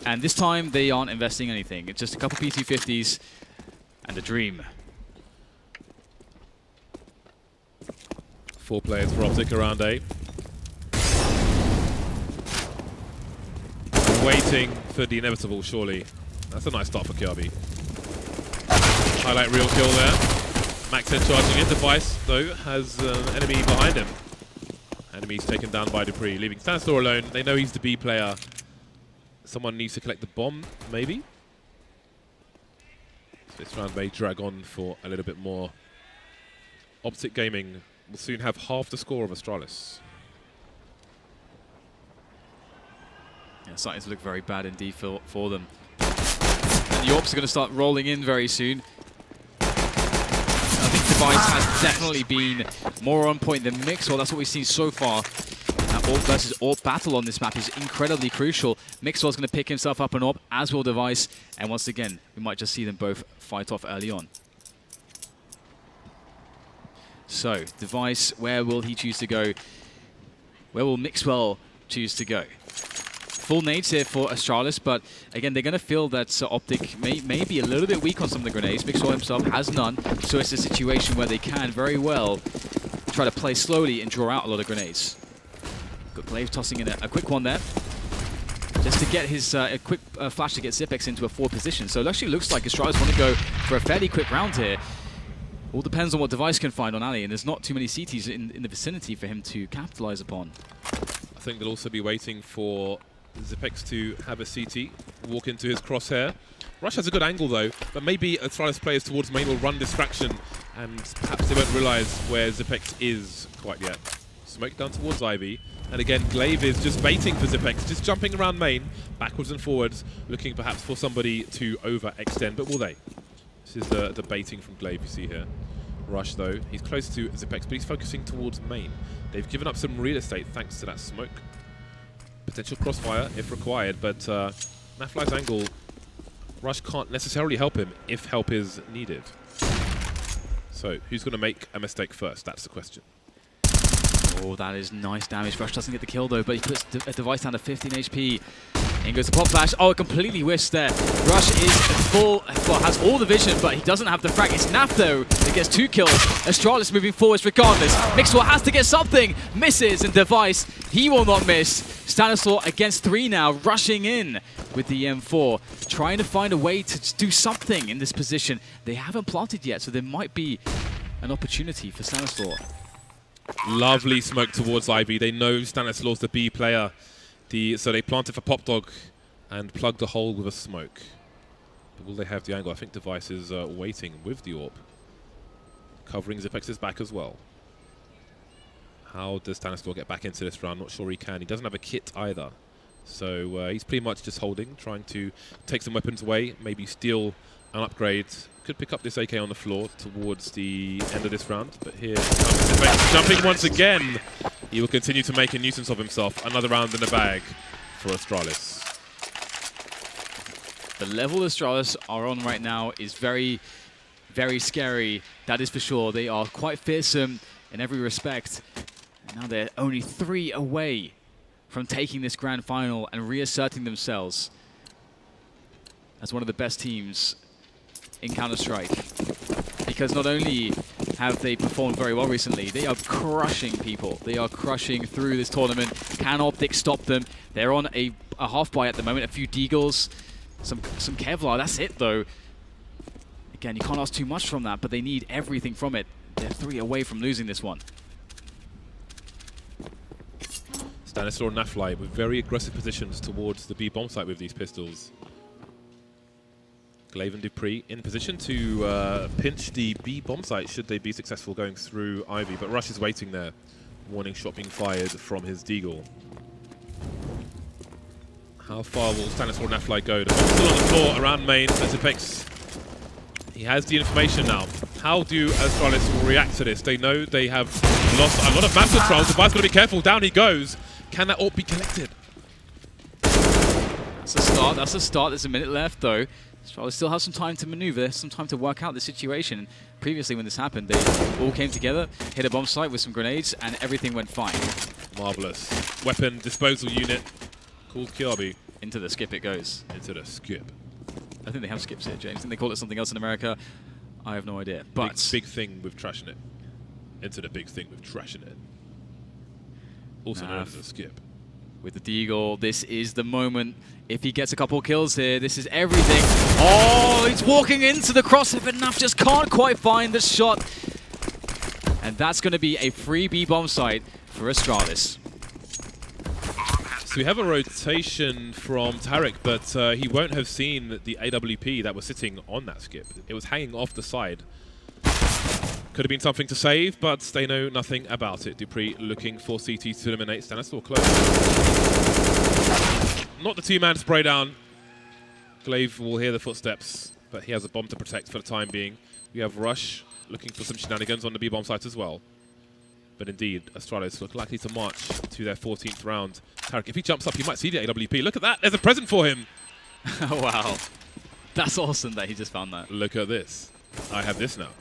and this time they aren't investing anything. It's just a couple P250s and a dream. 4 players for Optic around A. Waiting for the inevitable, surely. That's a nice start for Kjærbye. Highlight real kill there. Max head charging in. Device, though, has an enemy behind him. Enemy's taken down by dupreeh, leaving Stanislaw alone. They know he's the B player. Someone needs to collect the bomb, maybe. This round may drag on for a little bit more. Optic Gaming will soon have half the score of Astralis. Yeah, starting to look very bad indeed for them. And the Ops are going to start rolling in very soon. I think Device has definitely been more on point than Mixwell. That's what we've seen so far. That AWP versus AWP battle on this map is incredibly crucial. Mixwell's going to pick himself up an AWP, as will Device. And once again, we might just see them both fight off early on. So, Device, where will he choose to go? Where will Mixwell choose to go? Full nades here for Astralis, but again, they're going to feel that Optic may be a little bit weak on some of the grenades. Mixwell himself has none, so it's a situation where they can very well try to play slowly and draw out a lot of grenades. Good Glaive tossing in a quick one there, just to get his a quick flash to get Zipex into a forward position. So it actually looks like Astralis want to go for a fairly quick round here. All depends on what Device can find on Ali, and there's not too many CTs in the vicinity for him to capitalize upon. I think they'll also be waiting for Zipex to have a CT, walk into his crosshair. Rush has a good angle though, but maybe Astralis players towards main will run distraction, and perhaps they won't realize where Zipex is quite yet. Smoke down towards Ivy, and again Glaive is just baiting for Zipex, just jumping around main, backwards and forwards, looking perhaps for somebody to overextend, but will they? This is the baiting from Glaive you see here. Rush though, he's close to Zipex, but he's focusing towards main. They've given up some real estate thanks to that smoke. Potential crossfire if required, but NAF's angle, Rush can't necessarily help him if help is needed. So, who's going to make a mistake first? That's the question. Oh, that is nice damage. Rush doesn't get the kill though, but he puts a device down to 15 HP. In goes the pop flash. Oh, it completely whiffs there. Rush is full, well, has all the vision, but he doesn't have the frag. It's NAF though that gets 2 kills. Astralis moving forwards regardless. mixwell has to get something. Misses, and device, he will not miss. Stanislaw against 3 now, rushing in with the M4, trying to find a way to do something in this position. They haven't planted yet, so there might be an opportunity for Stanislaw. Lovely smoke towards Ivy. They know Stanislaw's the B player. So they planted for Pop Dog and plugged the hole with a smoke. But will they have the angle? I think Device is waiting with the AWP. Covering Xyp9x's back as well. How does Stanislaw get back into this round? Not sure he can. He doesn't have a kit either. So he's pretty much just holding, trying to take some weapons away, maybe steal an upgrade. Could pick up this AK on the floor towards the end of this round. But here comes Xyp9x jumping once again. He will continue to make a nuisance of himself. Another round in the bag for Astralis. The level Astralis are on right now is very, very scary. That is for sure. They are quite fearsome in every respect. And now they're only 3 away from taking this grand final and reasserting themselves as one of the best teams in Counter-Strike. Because not only have they performed very well recently, they are crushing people. They are crushing through this tournament. Can Optic stop them? They're on a half buy at the moment, a few deagles, some Kevlar. That's it though. Again, you can't ask too much from that, but they need everything from it. They're 3 away from losing this one. Stanislaw and Nicolai with very aggressive positions towards the B bomb site with these pistols. Glaive and dupreeh in position to pinch the B bomb site should they be successful going through Ivy, but Rush is waiting there. Warning shot being fired from his deagle. How far will Stanislaw and Nicolai go? The bomb's still on the floor around main. Xyp9x, he has the information now. How do Astralis react to this? They know they have lost a lot of map control. Device got to be careful. Down he goes. Can that AWP be collected? That's a start. That's a start. There's a minute left though. Astralis still have some time to maneuver, some time to work out the situation. Previously when this happened, they all came together, hit a bomb site with some grenades, and everything went fine. Marvelous. Weapon disposal unit called Kjærbye. Into the skip it goes. Into the skip. I think they have skips here, James. I think they call it something else in America. I have no idea. But big thing with trashing it. Into the big thing with trashing it. Also known as a skip. With the deagle, this is the moment. If he gets a couple kills here, this is everything. Oh, he's walking into the crosshair, but NAF just can't quite find the shot. And that's going to be a free B bomb site for Astralis. So we have a rotation from Tarik, but he won't have seen the AWP that was sitting on that skip. It was hanging off the side. Could have been something to save, but they know nothing about it. dupreeh looking for CT to eliminate. Stanislaw close. Not the 2-man spray down. Glaive will hear the footsteps, but he has a bomb to protect for the time being. We have Rush looking for some shenanigans on the B-bomb site as well. But indeed, Astralis look likely to march to their 14th round. Tarik, if he jumps up, he might see the AWP. Look at that. There's a present for him. Wow. That's awesome that he just found that. Look at this. I have this now.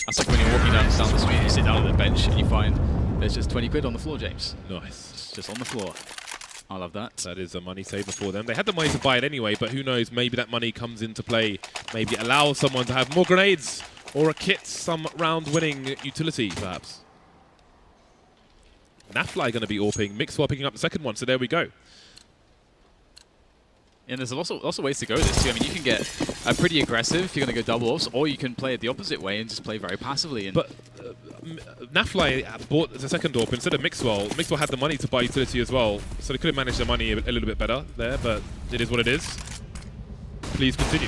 That's like when you're walking down the street, you sit down on the bench and you find there's just 20 quid on the floor, James. Nice. Just on the floor. I love that. That is a money saver for them. They had the money to buy it anyway, but who knows, maybe that money comes into play. Maybe it allows someone to have more grenades or a kit, some round-winning utility, perhaps. Nicolai going to be AWPing, mixwell picking up the second one, so there we go. And there's also ways to go this too. I mean, you can get pretty aggressive if you're going to go double offs, or you can play it the opposite way and just play very passively. And but Nicolai bought the second AWP instead of mixwell. Mixwell had the money to buy utility as well, so they could have managed their money a little bit better there, but it is what it is. Please continue.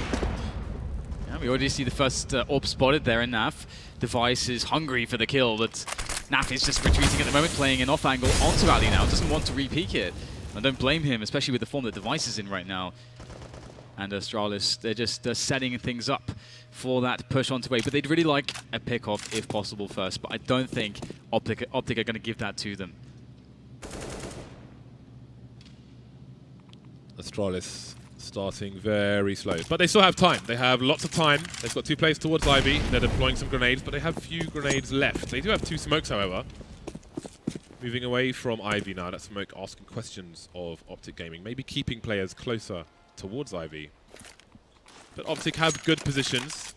Yeah, we already see the first AWP spotted there in NAF. Device is hungry for the kill, but NAF is just retreating at the moment, playing an off angle onto Ali now. Doesn't want to re-peek it. I don't blame him, especially with the form that Device is in right now. And Astralis, they're just setting things up for that push onto A. But they'd really like a pick-off if possible first. But I don't think Optic are going to give that to them. Astralis Starting very slow. But they still have time. They have lots of time. They've got 2 players towards Ivy. They're deploying some grenades, but they have few grenades left. They do have 2 smokes, however. Moving away from Ivy now. That smoke asking questions of Optic Gaming. Maybe keeping players closer towards Ivy. But Optic have good positions.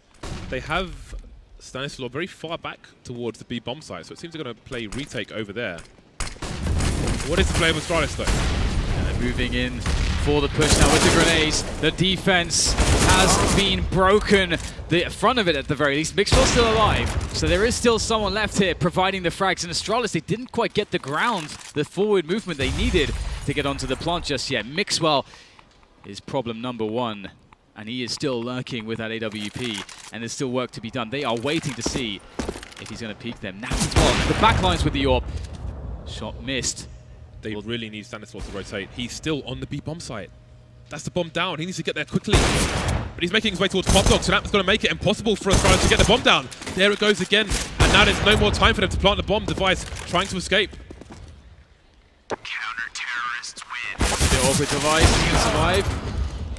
They have Stanislaw very far back towards the B bomb site, so it seems they're going to play retake over there. What is the play of Astralis, though? And moving in for the push now with the grenades. The defense has been broken. The front of it, at the very least. mixwell's still alive, so there is still someone left here providing the frags. And Astralis, they didn't quite get the ground, the forward movement they needed to get onto the plant just yet. mixwell is problem number 1. And he is still lurking with that AWP, and there's still work to be done. They are waiting to see if he's going to peek them. NAF as well. The backlines with the AWP. Shot missed. They really need Stanislaw to rotate. He's still on the B bomb site. That's the bomb down. He needs to get there quickly. But he's making his way towards Popdog, so that's going to make it impossible for Astralis to get the bomb down. There it goes again. And now there's no more time for them to plant the bomb device, trying to escape. Counter-terrorists win. The AWP device, he can survive.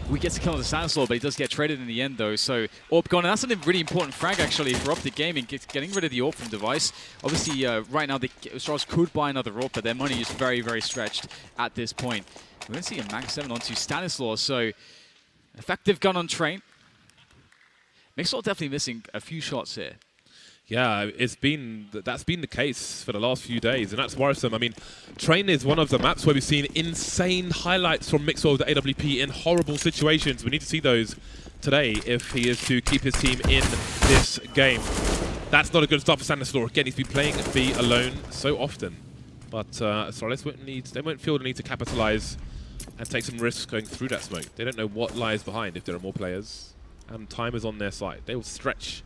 We get to kill on the Stanislaw, but he does get traded in the end, though. So AWP gone, and that's a really important frag, actually, for Optic Gaming, getting rid of the AWP from device. Obviously, right now, Astralis could buy another AWP, but their money is very, very stretched at this point. We're going to see a Max 7 onto Stanislaw, so effective gun on Train. mixwell definitely missing a few shots here. Yeah, that's been the case for the last few days, and that's worrisome. I mean, Train is one of the maps where we've seen insane highlights from mixwell with the AWP in horrible situations. We need to see those today if he is to keep his team in this game. That's not a good start for Stanislaw. Again, he's been playing B alone so often. But Astralis won't feel the need to capitalize and take some risks going through that smoke. They don't know what lies behind if there are more players, and time is on their side. They will stretch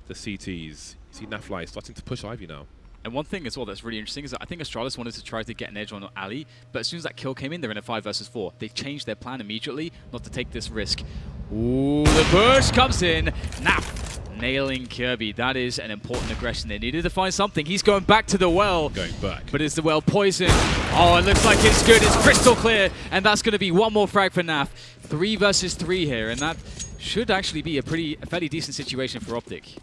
the CTs. You see Nicolai starting to push Ivy now. And one thing as well that's really interesting is that I think Astralis wanted to try to get an edge on Ali, but as soon as that kill came in, they're in a 5 versus 4. They changed their plan immediately not to take this risk. Ooh, the push comes in. NAF nailing Kjærbye. That is an important aggression. They needed to find something. He's going back to the well. Going back. But is the well poisoned? Oh, it looks like it's good. It's crystal clear. And that's going to be one more frag for NAF. 3 versus 3 here, and that should actually be a fairly decent situation for Optic.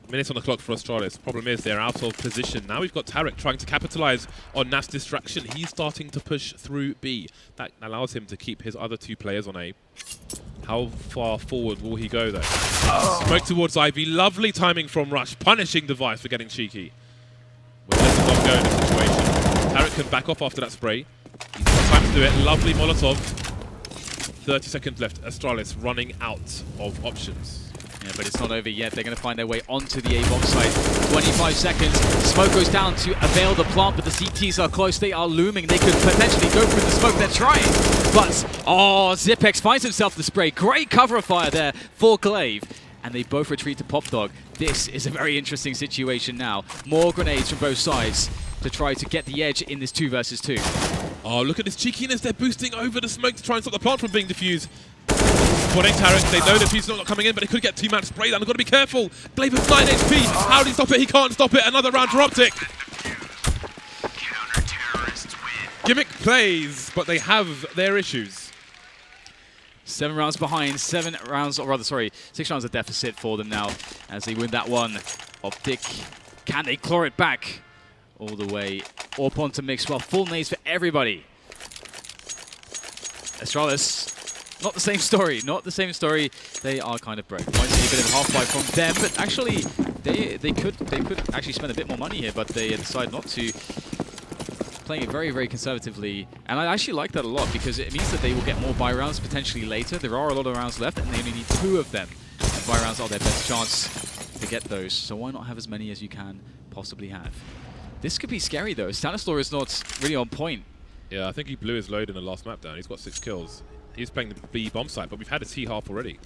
Minutes on the clock for Astralis. Problem is they're out of position. Now we've got Tarik trying to capitalize on NAF's distraction. He's starting to push through B. That allows him to keep his other 2 players on A. How far forward will he go, though? Smoke towards Ivy. Lovely timing from Rush, punishing Device for getting cheeky. We'll let the bomb go in this situation. Tarik can back off after that spray. He's got time to do it. Lovely Molotov. 30 seconds left. Astralis running out of options. Yeah, but it's not over yet. They're going to find their way onto the A-bomb site. 25 seconds. Smoke goes down to avail the plant, but the CTs are close. They are looming. They could potentially go through the smoke. They're trying. But, oh, Zipex finds himself the spray. Great cover fire there for Glaive. And they both retreat to Popdog. This is a very interesting situation now. More grenades from both sides to try to get the edge in this 2 versus 2. Oh, look at this cheekiness. They're boosting over the smoke to try and stop the plant from being diffused. Spotting Tarik, they know the defuse not coming in, but it could get 2-man spray down. They've got to be careful. Glaive has 9 HP. How do he stop it? He can't stop it. Another round for Optic. Gimmick plays, but they have their issues. 7 rounds behind, 6 rounds of deficit for them now as they win that one. Optic, can they claw it back all the way up onto mixwell? Full nades for everybody. Astralis, not the same story, not the same story. They are kind of broke. Might see a bit of half-buy from them, but actually they could actually spend a bit more money here, but they decide not to. Playing it very, very conservatively, and I actually like that a lot because it means that they will get more buy rounds potentially later. There are a lot of rounds left, and they only need 2 of them. And buy rounds are their best chance to get those, so why not have as many as you can possibly have? This could be scary though. Stanislaw is not really on point. Yeah, I think he blew his load in the last map down. He's got 6 kills. He's playing the B bomb site, but we've had a T-half already.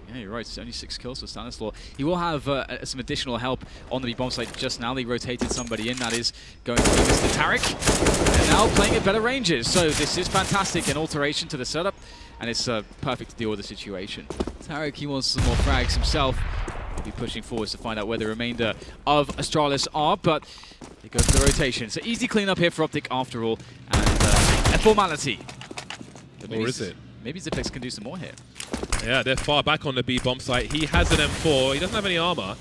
Yeah, you're right. It's only 6 kills for Stanislaw. He will have some additional help on the B bomb site just now. They rotated somebody in. That is going to be Mr. Tarik. And now playing at better ranges. So this is fantastic. An alteration to the setup. And it's perfect to deal with the situation. Tarik, he wants some more frags himself. He'll be pushing forwards to find out where the remainder of Astralis are. But they go for the rotation. So easy cleanup here for Optic after all. And formality. Or is it? Maybe ZipX can do some more here. Yeah, they're far back on the B bomb site. He has an M4. He doesn't have any armor.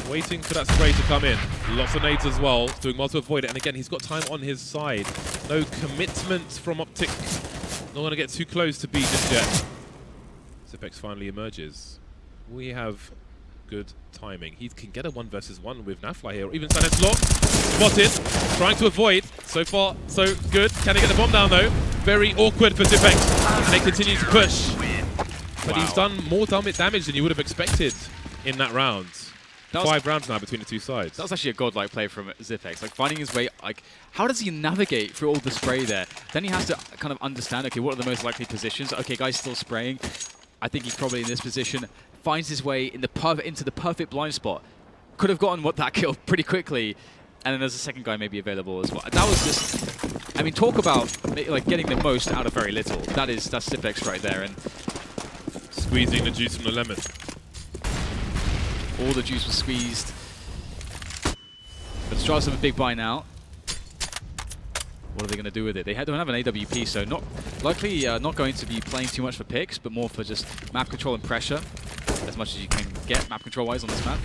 Waiting for that spray to come in. Lots of nades as well, doing well to avoid it. And again, he's got time on his side. No commitment from Optic. Not going to get too close to B just yet. ZipX finally emerges. We have good timing. He can get a 1 versus 1 with Nafla here, or even stanislaw. Spotted, trying to avoid. So far, so good. Can he get the bomb down though? Very awkward for ZipX. And they continue to push. But he's done more damage than you would have expected in that round. 5 rounds now between the two sides. That was actually a godlike play from ZipX, like finding his way, like, how does he navigate through all the spray there? Then he has to kind of understand, okay, what are the most likely positions? Okay, guy's still spraying. I think he's probably in this position. Finds his way in into the perfect blind spot. Could have gotten that kill pretty quickly. And then there's a second guy maybe available as well. That was just, I mean, talk about like getting the most out of very little. That's ZipX right there. And squeezing the juice from the lemon. All the juice was squeezed. But Astralis have a big buy now. What are they going to do with it? They don't have an AWP, so not likely not going to be playing too much for picks, but more for just map control and pressure. As much as you can get map control-wise on this map.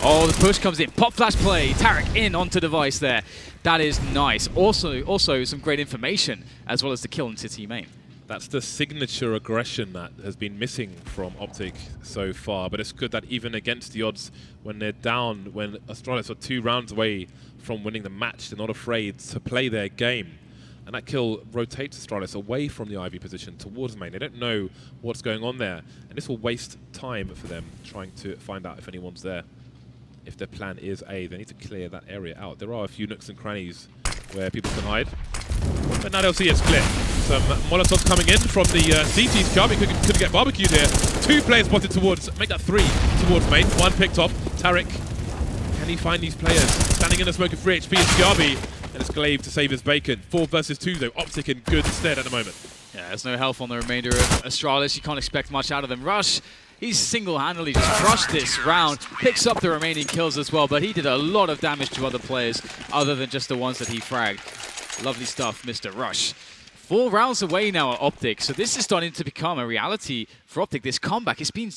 Oh, the push comes in. Pop flash play. Tarik in onto device there. That is nice. Also some great information, as well as the kill into team main. That's the signature aggression that has been missing from Optic so far. But it's good that even against the odds, when they're down, when Astralis are 2 rounds away from winning the match, they're not afraid to play their game. And that kill rotates Astralis away from the Ivy position towards main. They don't know what's going on there. And this will waste time for them trying to find out if anyone's there. If their plan is A, they need to clear that area out. There are a few nooks and crannies where people can hide. But now they'll see it's clear. Some Molotovs coming in from the CTs. Kjaerbye could get barbecued here. 2 players spotted towards, make that 3 towards main. 1 picked off. Tarik, can he find these players? Standing in the smoke of 3 HP is Kjaerbye. And it's Glaive to save his bacon. 4 versus 2 though. Optic in good stead at the moment. Yeah, there's no health on the remainder of Astralis. You can't expect much out of them. Rush, he's single-handedly just crushed this round. Picks up the remaining kills as well, but he did a lot of damage to other players other than just the ones that he fragged. Lovely stuff, Mr. Rush. 4 rounds away now at Optic, so this is starting to become a reality for Optic. This comeback, it's been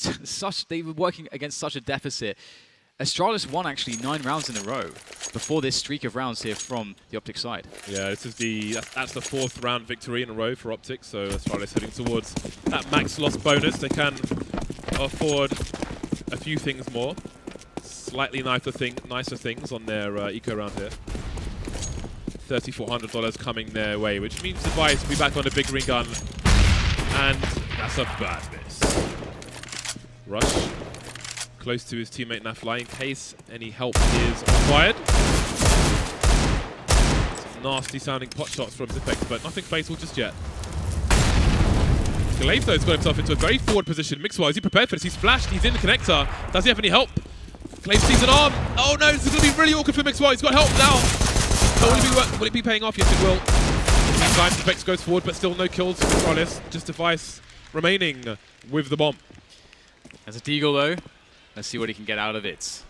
they were working against such a deficit. Astralis won actually 9 rounds in a row before this streak of rounds here from the Optic side. Yeah, this is that's the 4th round victory in a row for Optic, so Astralis heading towards that max loss bonus. They can afford a few things more. Slightly nicer things on their eco round here. $3,400 coming their way, which means Device will be back on the big green gun. And that's a bad miss. Rush. Close to his teammate Nafla in case any help is required. Some nasty sounding pot shots from ZipX, but nothing fatal just yet. Glaive though has got himself into a very forward position. Mixwell, is he prepared for this? He's flashed, he's in the connector. Does he have any help? Glaive sees an arm. Oh no, this is going to be really awkward for Mixwell. He's got help now. But will it be paying off? Yes, it will. Meantime, ZipX goes forward, but still no kills for Astralis. Just Device remaining with the bomb. There's a deagle though. Let's see what he can get out of it.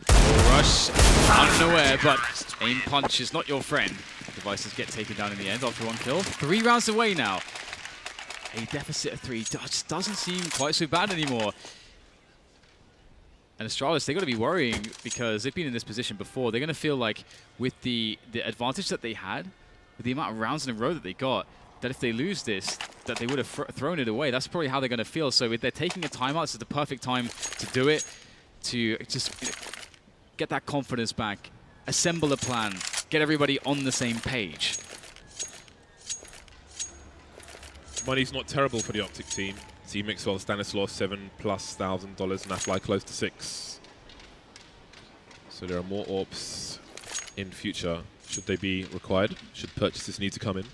Rush out of nowhere, but aim punch is not your friend. Devices get taken down in the end after 1 kill. 3 rounds away now. A deficit of 3 just doesn't seem quite so bad anymore. And Astralis, they've got to be worrying because they've been in this position before. They're going to feel like with the advantage that they had, with the amount of rounds in a row that they got, that if they lose this, that they would have thrown it away. That's probably how they're going to feel. So if they're taking a timeout, this is the perfect time to do it, to just get that confidence back, assemble a plan, get everybody on the same page. Money's not terrible for the Optic team. See Mixwell, Stanislaw, $7,000+, Nafla close to 6. So there are more AWPs in future, should they be required, should purchases need to come in.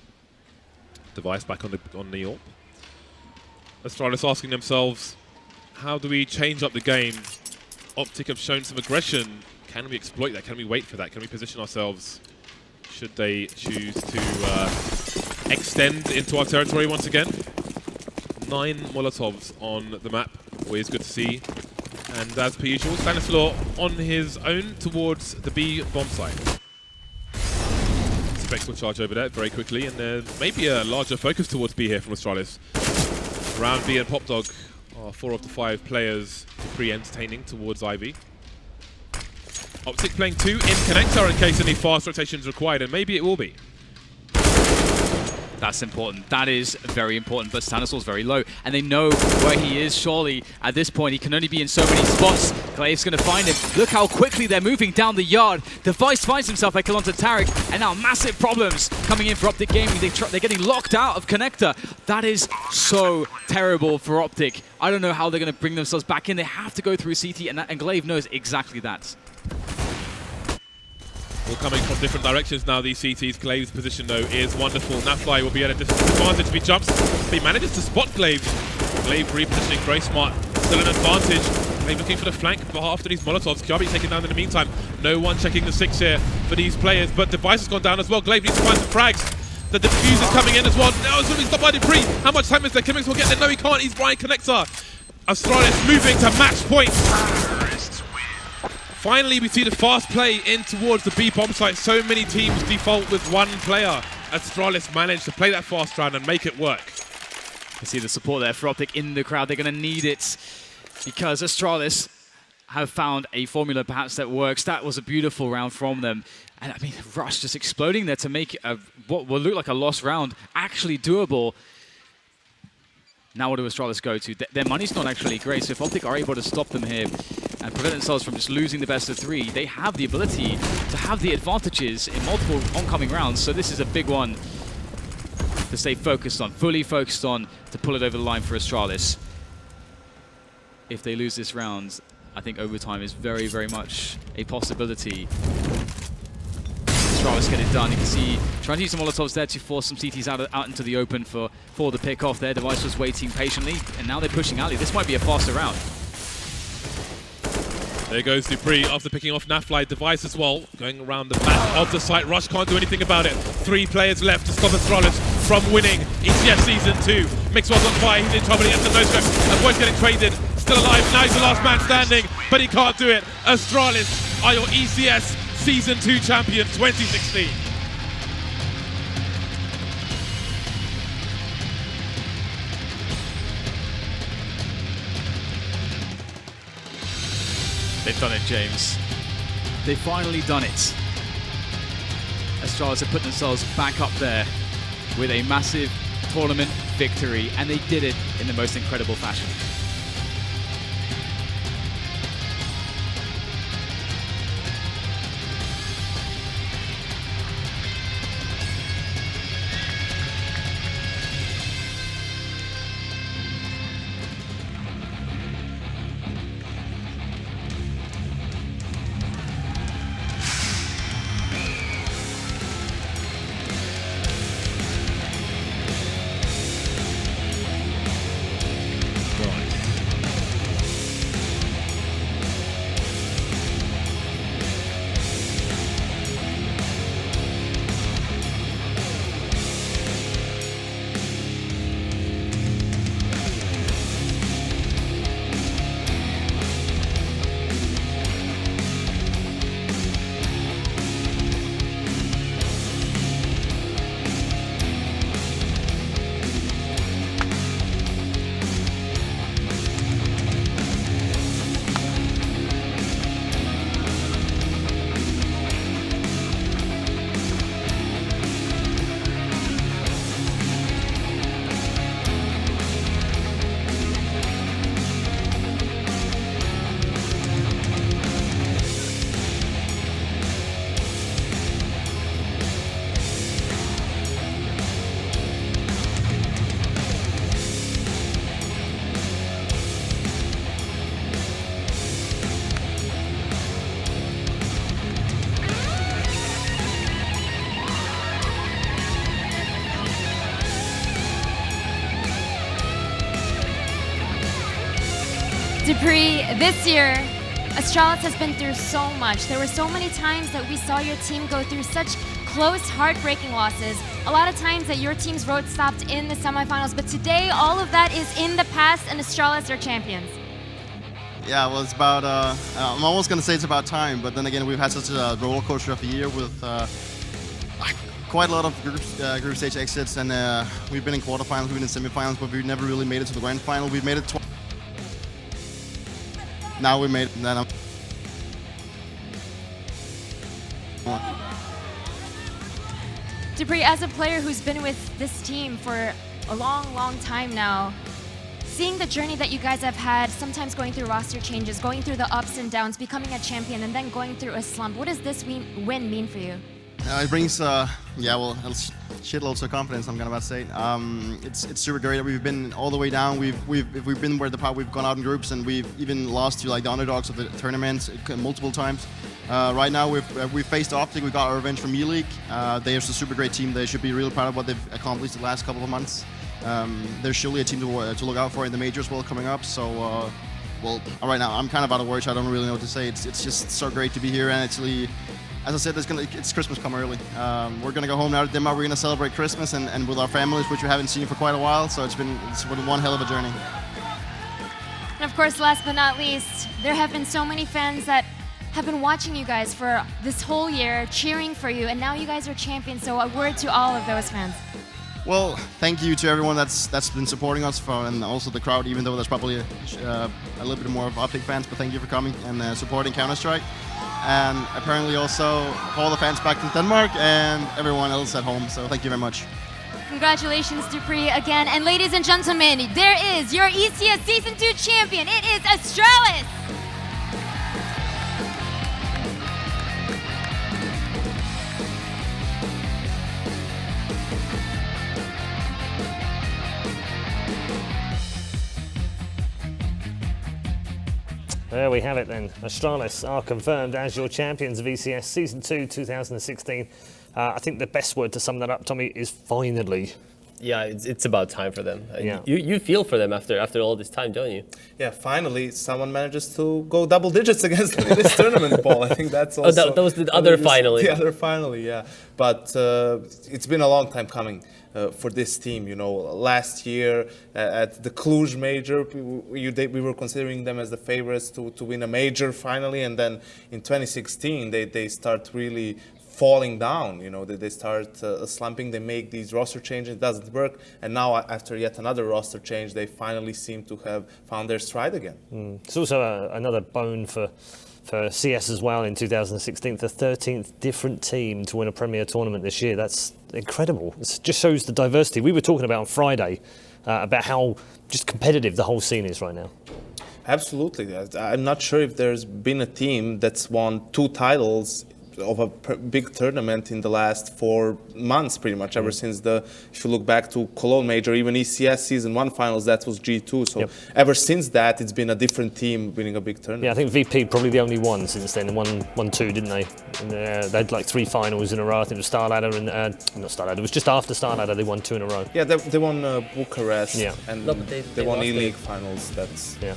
Device back on the AWP. Astralis asking themselves, how do we change up the game? Optic have shown some aggression. Can we exploit that? Can we wait for that? Can we position ourselves? Should they choose to extend into our territory once again? 9 Molotovs on the map, always good to see. And as per usual, Stanislaw on his own towards the B bomb site. Apex will charge over there very quickly, and maybe a larger focus towards B here from Astralis. Round B and Pop Dog are 4 of the 5 players pre-entertaining towards Ivy. Optic playing 2 in connector in case any fast rotation is required, and maybe it will be. That's important. That is very important, but Stanislaw's very low, and they know where he is. Surely, at this point, he can only be in so many spots. Glaive's going to find him. Look how quickly they're moving down the yard. Device finds himself a kill onto Tarik, and now massive problems coming in for Optic Gaming. They're getting locked out of connector. That is so terrible for Optic. I don't know how they're going to bring themselves back in. They have to go through CT, and Glaive knows exactly that. All coming from different directions now, these CTs. Glaive's position, though, is wonderful. Nafly will be at a disadvantage if he jumps. But he manages to spot Glaive. Glaive repositioning very smart. Still an advantage. Glaive looking for the flank, but after these Molotovs, Kjaerbye taken down in the meantime. No one checking the 6 here for these players, but Device has gone down as well. Glaive needs to find some frags. The defuse is coming in as well. Now it's going to be stopped by dupreeh. How much time is there? Kimmings will get there. No, he can't. He's right connector. Astralis moving to match point. Finally, we see the fast play in towards the B bomb site. So many teams default with one player. Astralis managed to play that fast round and make it work. You see the support there for Optic in the crowd. They're going to need it because Astralis have found a formula perhaps that works. That was a beautiful round from them. And I mean, Rush just exploding there to make what will look like a lost round actually doable. Now what do Astralis go to? Their money's not actually great, so if Optic are able to stop them here and prevent themselves from just losing the best of 3, they have the ability to have the advantages in multiple oncoming rounds, so this is a big one to stay focused on, fully focused on, to pull it over the line for Astralis. If they lose this round, I think overtime is very, very much a possibility. Astralis get it done. You can see trying to use some Molotovs there to force some CTs out into the open for the pick-off. Their Device was waiting patiently, and now they're pushing Ali. This might be a faster round. There goes dupreeh after picking off Nafly. Device as well, going around the back of the site. Rush can't do anything about it. 3 players left to stop Astralis from winning ECS Season 2. Mixwell's on fire, he's in trouble, he gets the no-scope. Avoids getting traded, still alive, now he's the last man standing, but he can't do it. Astralis are your ECS Season 2 champion 2016. They've done it, James. They've finally done it. Astralis have put themselves back up there with a massive tournament victory, and they did it in the most incredible fashion. dupreeh, this year, Astralis has been through so much. There were so many times that we saw your team go through such close, heartbreaking losses. A lot of times that your team's road stopped in the semifinals, but today all of that is in the past and Astralis are champions. Yeah, well, it's about, I'm almost going to say it's about time, but then again, we've had such a roller coaster of a year with quite a lot of group stage exits, and we've been in quarterfinals, we've been in semifinals, but we've never really made it to the grand final. We've made it twice. Now we made it, and then dupreeh, as a player who's been with this team for a long time now, seeing the journey that you guys have had, sometimes going through roster changes, going through the ups and downs, becoming a champion, and then going through a slump, what does this win mean for you? it brings, shitloads of confidence, I'm gonna say. It's super great that we've been all the way down. We've been where we've gone out in groups, and we've even lost to like the underdogs of the tournament multiple times. Right now we've faced Optic. We got our revenge from E-League. They are a super great team. They should be really proud of what they've accomplished the last couple of months. They're surely a team to look out for in the majors coming up. So, right now I'm kind of out of words. I don't really know what to say. It's just so great to be here, and actually, as I said, it's Christmas come early. We're gonna go home now to Denmark. We're gonna celebrate Christmas and with our families, which we haven't seen for quite a while. So it's been one hell of a journey. And of course, last but not least, there have been so many fans that have been watching you guys for this whole year, cheering for you, and now you guys are champions. So a word to all of those fans. Well, thank you to everyone that's been supporting us, and also the crowd, even though there's probably a little bit more of Optic fans, but thank you for coming and supporting Counter-Strike. And apparently also all the fans back in Denmark and everyone else at home, so thank you very much. Congratulations, dupreeh, again. And ladies and gentlemen, there is your ECS Season 2 champion. It is Astralis. There we have it then. Astralis are confirmed as your champions of ECS Season 2 2016. I think the best word to sum that up, Tommy, is finally. Yeah, it's about time for them. Yeah. You feel for them after all this time, don't you? Yeah, finally someone manages to go double digits against them in this tournament, Paul. I think that's also... that was the other finally. The other finally, yeah. But it's been a long time coming for this team. You know, last year at the Cluj major, we were considering them as the favorites to win a major finally, and then in 2016 they start really falling down, you know, they start slumping, they make these roster changes, it doesn't work, and now after yet another roster change, they finally seem to have found their stride again. It's also another bone for CS as well in 2016, the 13th different team to win a Premier tournament this year. That's incredible. It just shows the diversity. We were talking about on Friday about how just competitive the whole scene is right now. Absolutely. I'm not sure if there's been a team that's won 2 titles of a big tournament in the last 4 months, pretty much, ever since if you look back to Cologne Major, even ECS Season 1 finals, that was G2. So ever since that, it's been a different team winning a big tournament. Yeah, I think VP probably the only one since then. Won 2, didn't they? And, they had like 3 finals in a row. I think it was Starladder and not Starladder. It was just after Starladder they won 2 in a row. Yeah, they won Bucharest. Yeah. And No, but they won lost E-League finals. That's Yeah.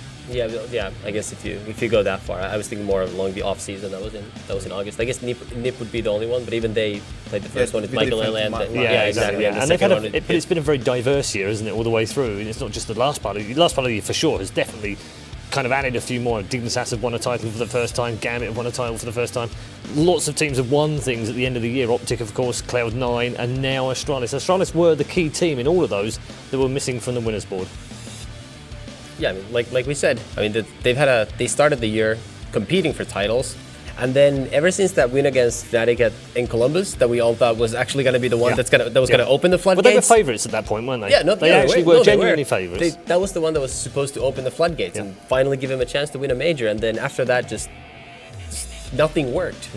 I guess if you go that far, I was thinking more along the off season. That was in August. I guess NIP would be the only one, but even they played the first one with Nicolai. Yeah, exactly. And they've had but it's been a very diverse year, isn't it, all the way through? And it's not just the last part of the year. The last part of the year for sure has definitely kind of added a few more. Dignitas have won a title for the first time. Gambit have won a title for the first time. Lots of teams have won things at the end of the year. Optic, of course, Cloud9, and now Astralis. Astralis were the key team in all of those that were missing from the winners board. Yeah, I mean, like we said, I mean, they started the year competing for titles, and then ever since that win against Fnatic in Columbus, that we all thought was actually going to be the one that was going to open the floodgates. Well, they were favourites at that point, weren't they? Yeah, they actually were genuinely favourites. That was the one that was supposed to open the floodgates and finally give him a chance to win a major, and then after that, just nothing worked.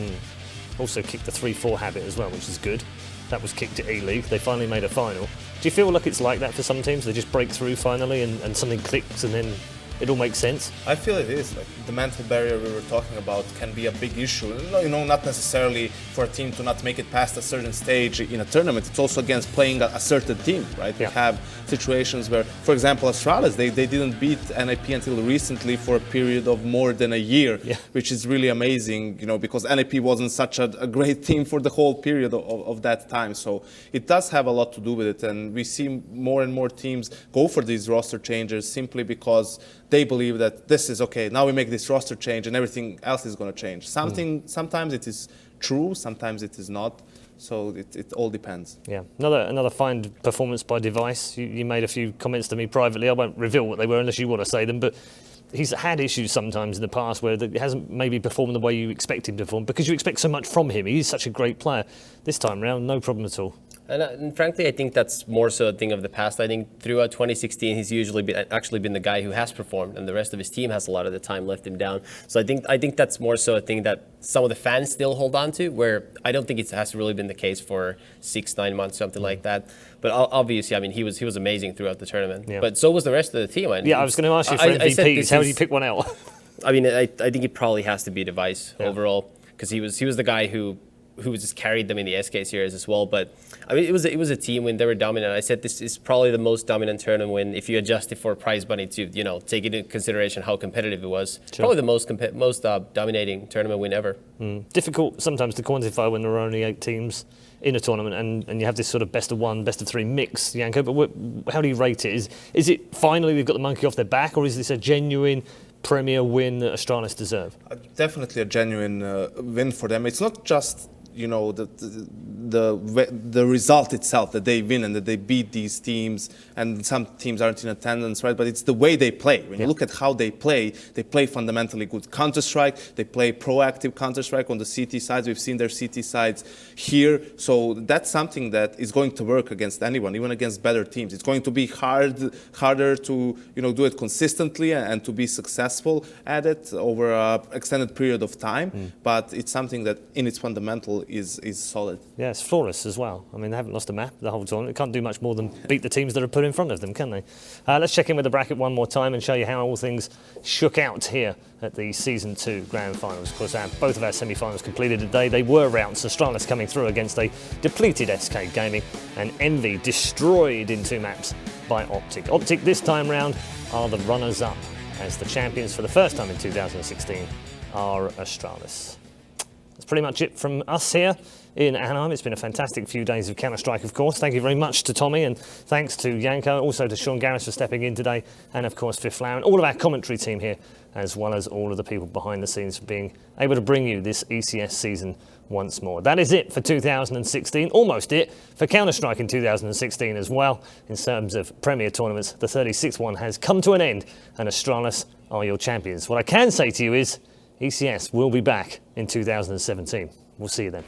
Also kicked the 3-4 habit as well, which is good. That was kicked at E-League. They finally made a final. Do you feel like it's like that for some teams? They just break through finally and something clicks and then it all makes sense? I feel it is. Like the mental barrier we were talking about can be a big issue. You know, not necessarily for a team to not make it past a certain stage in a tournament. It's also against playing a certain team, right? Yeah. We have situations where, for example, Astralis, they didn't beat NIP until recently for a period of more than a year, which is really amazing, you know, because NIP wasn't such a great team for the whole period of that time. So it does have a lot to do with it. And we see more and more teams go for these roster changes simply because they believe that this is okay. Now we make this roster change and everything else is going to change. Sometimes it is true, sometimes it is not. So it all depends. Yeah, another fine performance by Device. You made a few comments to me privately. I won't reveal what they were unless you want to say them, but he's had issues sometimes in the past where he hasn't maybe performed the way you expect him to perform because you expect so much from him. He's such a great player. This time round, no problem at all. And frankly, I think that's more so a thing of the past. I think throughout 2016, he's usually actually been the guy who has performed, and the rest of his team has a lot of the time left him down. So I think that's more so a thing that some of the fans still hold on to, where I don't think it has really been the case for 6-9 months, something like that. But obviously, I mean, he was amazing throughout the tournament. Yeah. But so was the rest of the team. I was going to ask you for MVPs. How do you pick one out? I mean, I think it probably has to be Device overall, because he was the guy who just carried them in the SK series as well. But I mean, it was a team win. They were dominant. I said this is probably the most dominant tournament win if you adjust it for prize money to take into consideration how competitive it was. Sure. Probably the most dominating tournament win ever. Difficult sometimes to quantify when there are only 8 teams in a tournament and you have this sort of best of 1, best of 3 mix, Janko. But how do you rate it? Is it finally they've got the monkey off their back, or is this a genuine Premier win that Astralis deserve? Definitely a genuine win for them. It's not just the result itself, that they win and that they beat these teams, and some teams aren't in attendance, right? But it's the way they play. When you look at how they play fundamentally good Counter-Strike. They play proactive Counter-Strike on the CT sides. We've seen their CT sides here. So that's something that is going to work against anyone, even against better teams. It's going to be harder to do it consistently and to be successful at it over an extended period of time. But it's something that in its fundamental is solid. Yeah, it's flawless as well. I mean, they haven't lost a map the whole tournament. They can't do much more than beat the teams that are put in front of them, can they? Let's check in with the bracket one more time and show you how all things shook out here at the Season 2 Grand Finals. Of course, both of our semi-finals completed today. They were rounds. Astralis coming through against a depleted SK Gaming, and Envy destroyed in 2 maps by Optic. Optic this time round are the runners-up, as the champions for the first time in 2016 are Astralis. That's pretty much it from us here in Anaheim. It's been a fantastic few days of Counter-Strike, of course. Thank you very much to Tommy, and thanks to Janko, also to Sean Garris for stepping in today, and of course Fifth Flower, and all of our commentary team here, as well as all of the people behind the scenes for being able to bring you this ECS season once more. That is it for 2016, almost it for Counter-Strike in 2016 as well. In terms of Premier tournaments, the 36th one has come to an end, and Astralis are your champions. What I can say to you is ECS will be back in 2017. We'll see you then.